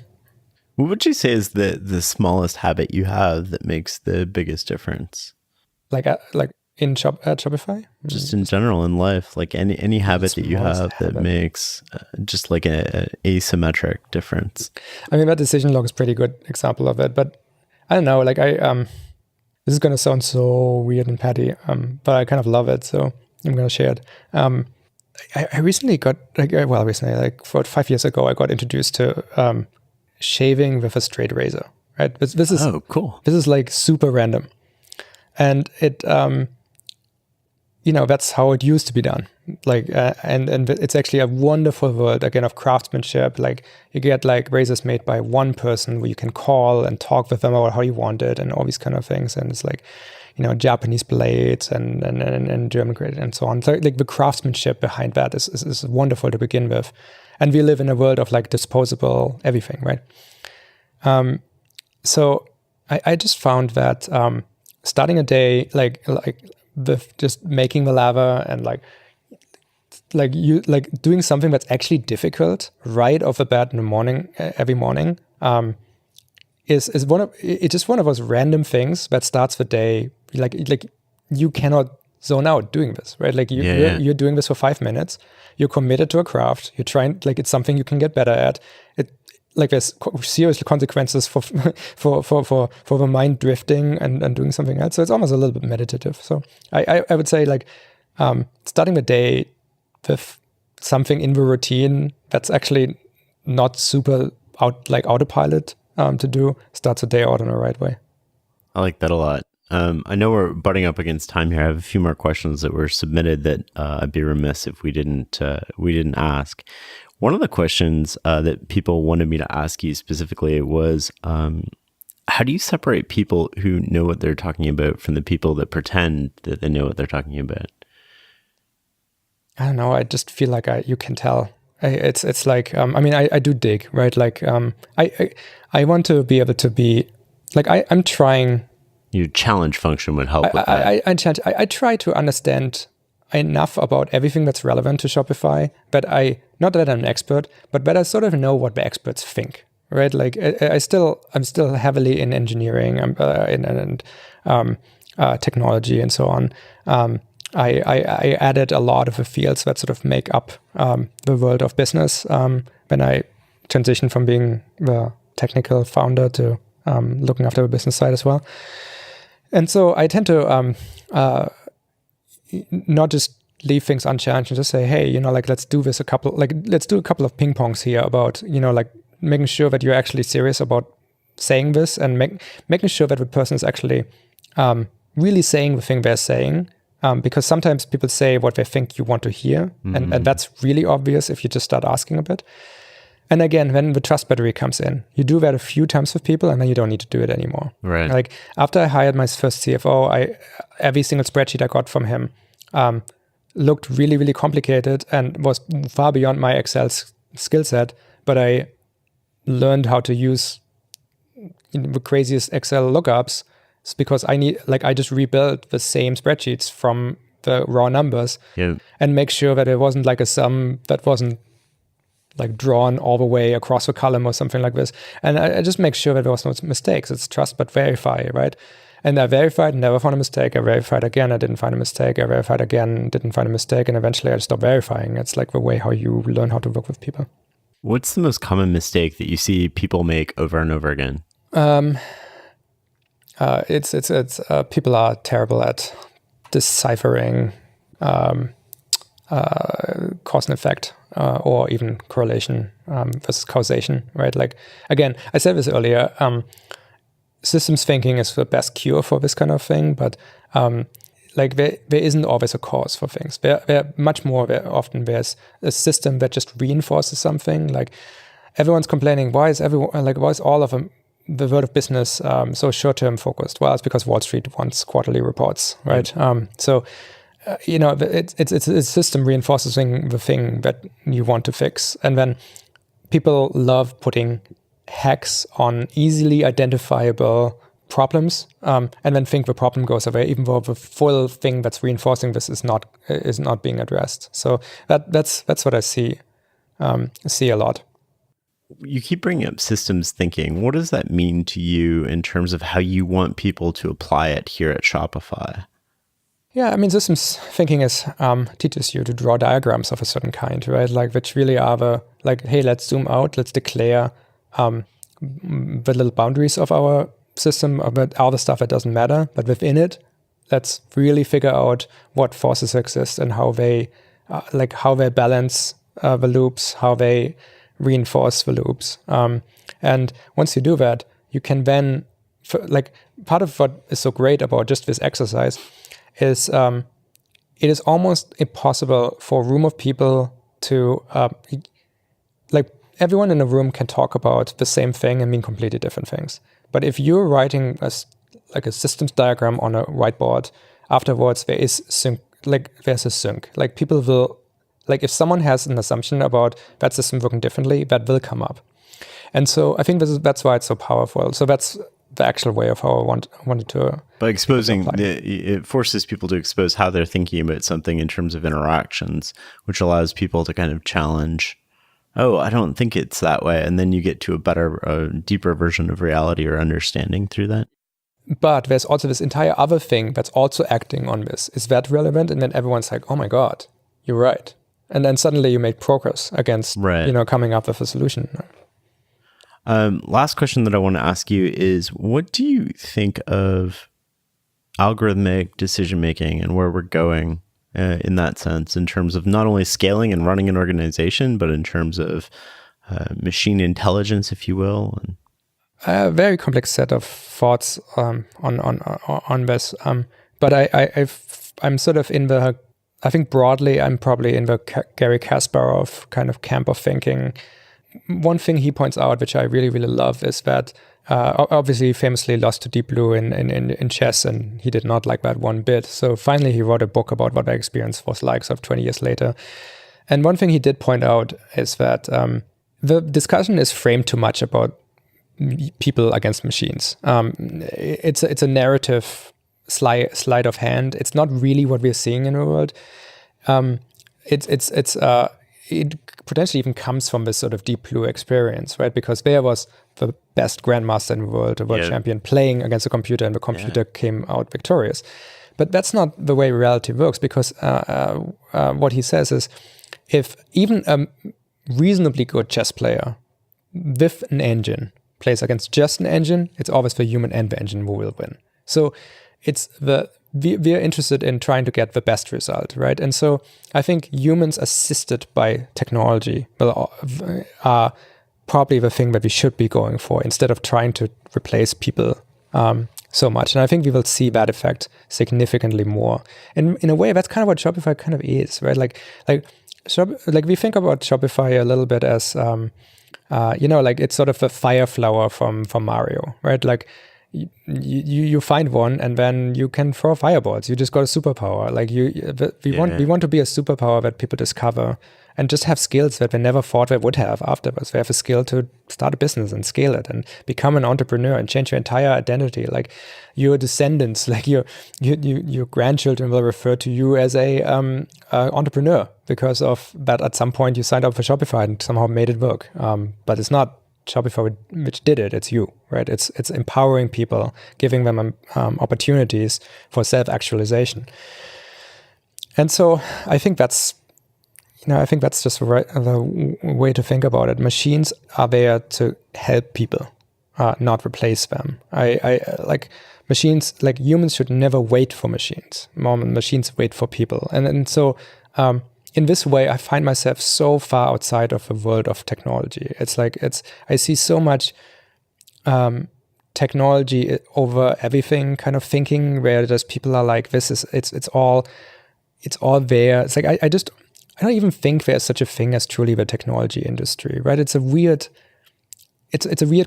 B: What would you say is the smallest habit you have that makes the biggest difference?
A: Like at Shopify?
B: Just in general in life, like any habit that you have that makes just like a asymmetric difference.
A: I mean, that decision log is a pretty good example of it, but I don't know, like this is going to sound so weird and petty, but I kind of love it, so I'm going to share it. I recently got, like 5 years ago, I got introduced to shaving with a straight razor, right? This is
B: cool.
A: This is like super random. And it, that's how it used to be done. Like, and it's actually a wonderful world, again, of craftsmanship. Like, you get like razors made by one person where you can call and talk with them about how you want it and all these kind of things. And it's like, Japanese blades and German grade and so on. So, like, the craftsmanship behind that is wonderful to begin with. And we live in a world of like disposable everything, right? So I just found that starting a day like with just making the lava and doing something that's actually difficult right off the bat in the morning, every morning, is just one of those random things that starts the day. Like you cannot zone out doing this, right? Like you're doing this for 5 minutes. You're committed to a craft. You're trying, like, it's something you can get better at. Like there's serious consequences for the mind drifting and doing something else. So it's almost a little bit meditative. So I would say, like, starting the day with something in the routine that's actually not super autopilot to do starts the day out in the right way.
B: I like that a lot. I know we're butting up against time here. I have a few more questions that were submitted that I'd be remiss if we didn't ask. One of the questions that people wanted me to ask you specifically was, how do you separate people who know what they're talking about from the people that pretend that they know what they're talking about?
A: I don't know. I just feel like you can tell. It's like, I do dig, right? Like, I want to be able to be, like, I'm trying.
B: Your challenge function would help with that.
A: I try to understand enough about everything that's relevant to Shopify, but not that I'm an expert, but I sort of know what the experts think, right? Like I'm still heavily in engineering and technology and so on. I added a lot of the fields that sort of make up the world of business when I transitioned from being the technical founder to looking after the business side as well. And so I tend to not just leave things unchallenged and just say, hey, let's do a couple of ping pongs here about, like making sure that you're actually serious about saying this and making sure that the person is actually really saying the thing they're saying. Because sometimes people say what they think you want to hear. Mm-hmm. And that's really obvious if you just start asking a bit. And again, when the trust battery comes in, you do that a few times with people and then you don't need to do it anymore.
B: Right.
A: Like after I hired my first CFO, every single spreadsheet I got from him looked really, really complicated and was far beyond my Excel skill set. But I learned how to use the craziest Excel lookups because I just rebuilt the same spreadsheets from the raw numbers and make sure that it wasn't like a sum that wasn't like drawn all the way across a column or something like this. And I just make sure that there was no mistakes. It's trust but verify, right? And I verified, never found a mistake. I verified again, I didn't find a mistake. I verified again, didn't find a mistake. And eventually I stopped verifying. It's like the way how you learn how to work with people.
B: What's the most common mistake that you see people make over and over again?
A: It's people are terrible at deciphering cause and effect. or even correlation versus causation, right? Like, again, I said this earlier, systems thinking is the best cure for this kind of thing, but like there isn't always a cause for things. There much more, often there's a system that just reinforces something. Like everyone's complaining, why is all of the world of business so short-term focused? Well, it's because Wall Street wants quarterly reports, right? It's a system reinforcing the thing that you want to fix. And then people love putting hacks on easily identifiable problems, and then think the problem goes away, even though the full thing that's reinforcing this is not being addressed. So that's what I see a lot.
B: You keep bringing up systems thinking. What does that mean to you in terms of how you want people to apply it here at Shopify?
A: Yeah, I mean, systems thinking teaches you to draw diagrams of a certain kind, right? Like, which really are hey, let's zoom out, let's declare the little boundaries of our system, about all the stuff that doesn't matter, but within it, let's really figure out what forces exist and how they balance the loops, how they reinforce the loops. And once you do that, you can then, part of what is so great about just this exercise is it is almost impossible for a room of people to, everyone in a room can talk about the same thing and mean completely different things. But if you're writing a systems diagram on a whiteboard, afterwards there's a sync. Like people will, if someone has an assumption about that system working differently, that will come up. And so I think that's why it's so powerful. So that's the actual way of how I wanted to. By
B: exposing, it forces people to expose how they're thinking about something in terms of interactions, which allows people to kind of challenge, oh, I don't think it's that way. And then you get to a deeper version of reality or understanding through that.
A: But there's also this entire other thing that's also acting on this. Is that relevant? And then everyone's like, oh my God, you're right. And then suddenly you make progress against, coming up with a solution.
B: Last question that I want to ask you is, what do you think of algorithmic decision-making and where we're going in that sense, in terms of not only scaling and running an organization, but in terms of machine intelligence, if you will?
A: A very complex set of thoughts on this. But I'm sort of in the, I think broadly, I'm probably in the Gary Kasparov kind of camp of thinking. One thing he points out, which I really, really love, is that obviously he famously lost to Deep Blue in chess, and he did not like that one bit. So finally he wrote a book about what that experience was like sort of 20 years later. And one thing he did point out is that the discussion is framed too much about people against machines. It's a narrative sleight of hand. It's not really what we're seeing in the world. It potentially even comes from this sort of Deep Blue experience, right? Because there was the best grandmaster in the world, the world champion, playing against a computer, and the computer came out victorious. But that's not the way reality works, because what he says is, if even a reasonably good chess player with an engine plays against just an engine, it's always the human and the engine who will win. So it's we're interested in trying to get the best result, right? And so I think humans assisted by technology are probably the thing that we should be going for, instead of trying to replace people so much. And I think we will see that effect significantly more. And in a way, that's kind of what Shopify kind of is, right? Like we think about Shopify a little bit as, it's sort of a fire flower from Mario, right? Like, you find one, and then you can throw fireballs. You just got a superpower. Like we want to be a superpower that people discover and just have skills that they never thought they would have afterwards. They have a skill to start a business and scale it and become an entrepreneur and change your entire identity. Like your descendants, like your grandchildren will refer to you as a entrepreneur because of that. At some point you signed up for Shopify and somehow made it work. But it's not Shopify which did it, it's you, right? It's empowering people, giving them opportunities for self-actualization. And so I think that's just the way to think about it. Machines are there to help people, not replace them. I like machines, like humans should never wait for machines. Machines wait for people. And so in this way, I find myself so far outside of the world of technology. I see so much technology over everything kind of thinking, where just people are like, it's all there. It's like, I don't even think there's such a thing as truly the technology industry, right? It's a weird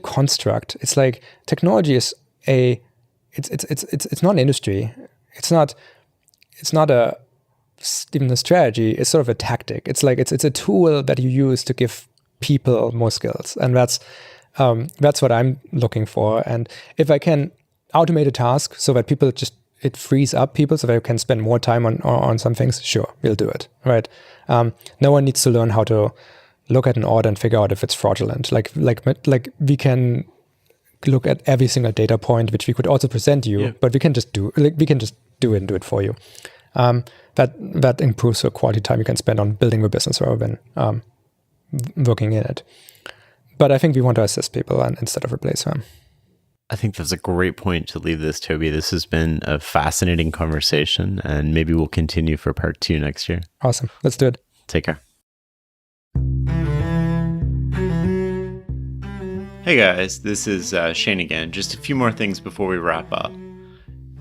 A: construct. It's like technology is it's not an industry. It's not even a strategy. It's sort of a tactic. It's like it's a tool that you use to give people more skills, and that's what I'm looking for. And if I can automate a task so that it frees up people so they can spend more time on some things, sure, we'll do it, right? No one needs to learn how to look at an order and figure out if it's fraudulent. Like we can look at every single data point, which we could also present you, but we can just do it for you. That improves the quality time you can spend on building a business rather than working in it. But I think we want to assist people instead of replace them.
B: I think that's a great point to leave this, Tobi. This has been a fascinating conversation, and maybe we'll continue for part 2 next year.
A: Awesome. Let's do it.
B: Take care. Hey guys, this is Shane again. Just a few more things before we wrap up.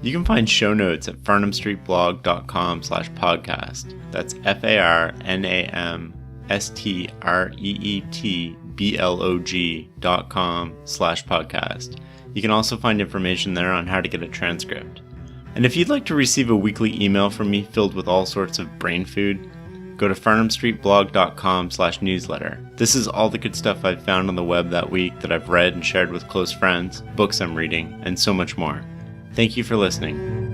B: You can find show notes at farnamstreetblog.com/podcast. That's FARNAMSTREETBLOG.com/podcast. You can also find information there on how to get a transcript. And if you'd like to receive a weekly email from me filled with all sorts of brain food, go to farnamstreetblog.com/newsletter. This is all the good stuff I've found on the web that week that I've read and shared with close friends, books I'm reading, and so much more. Thank you for listening.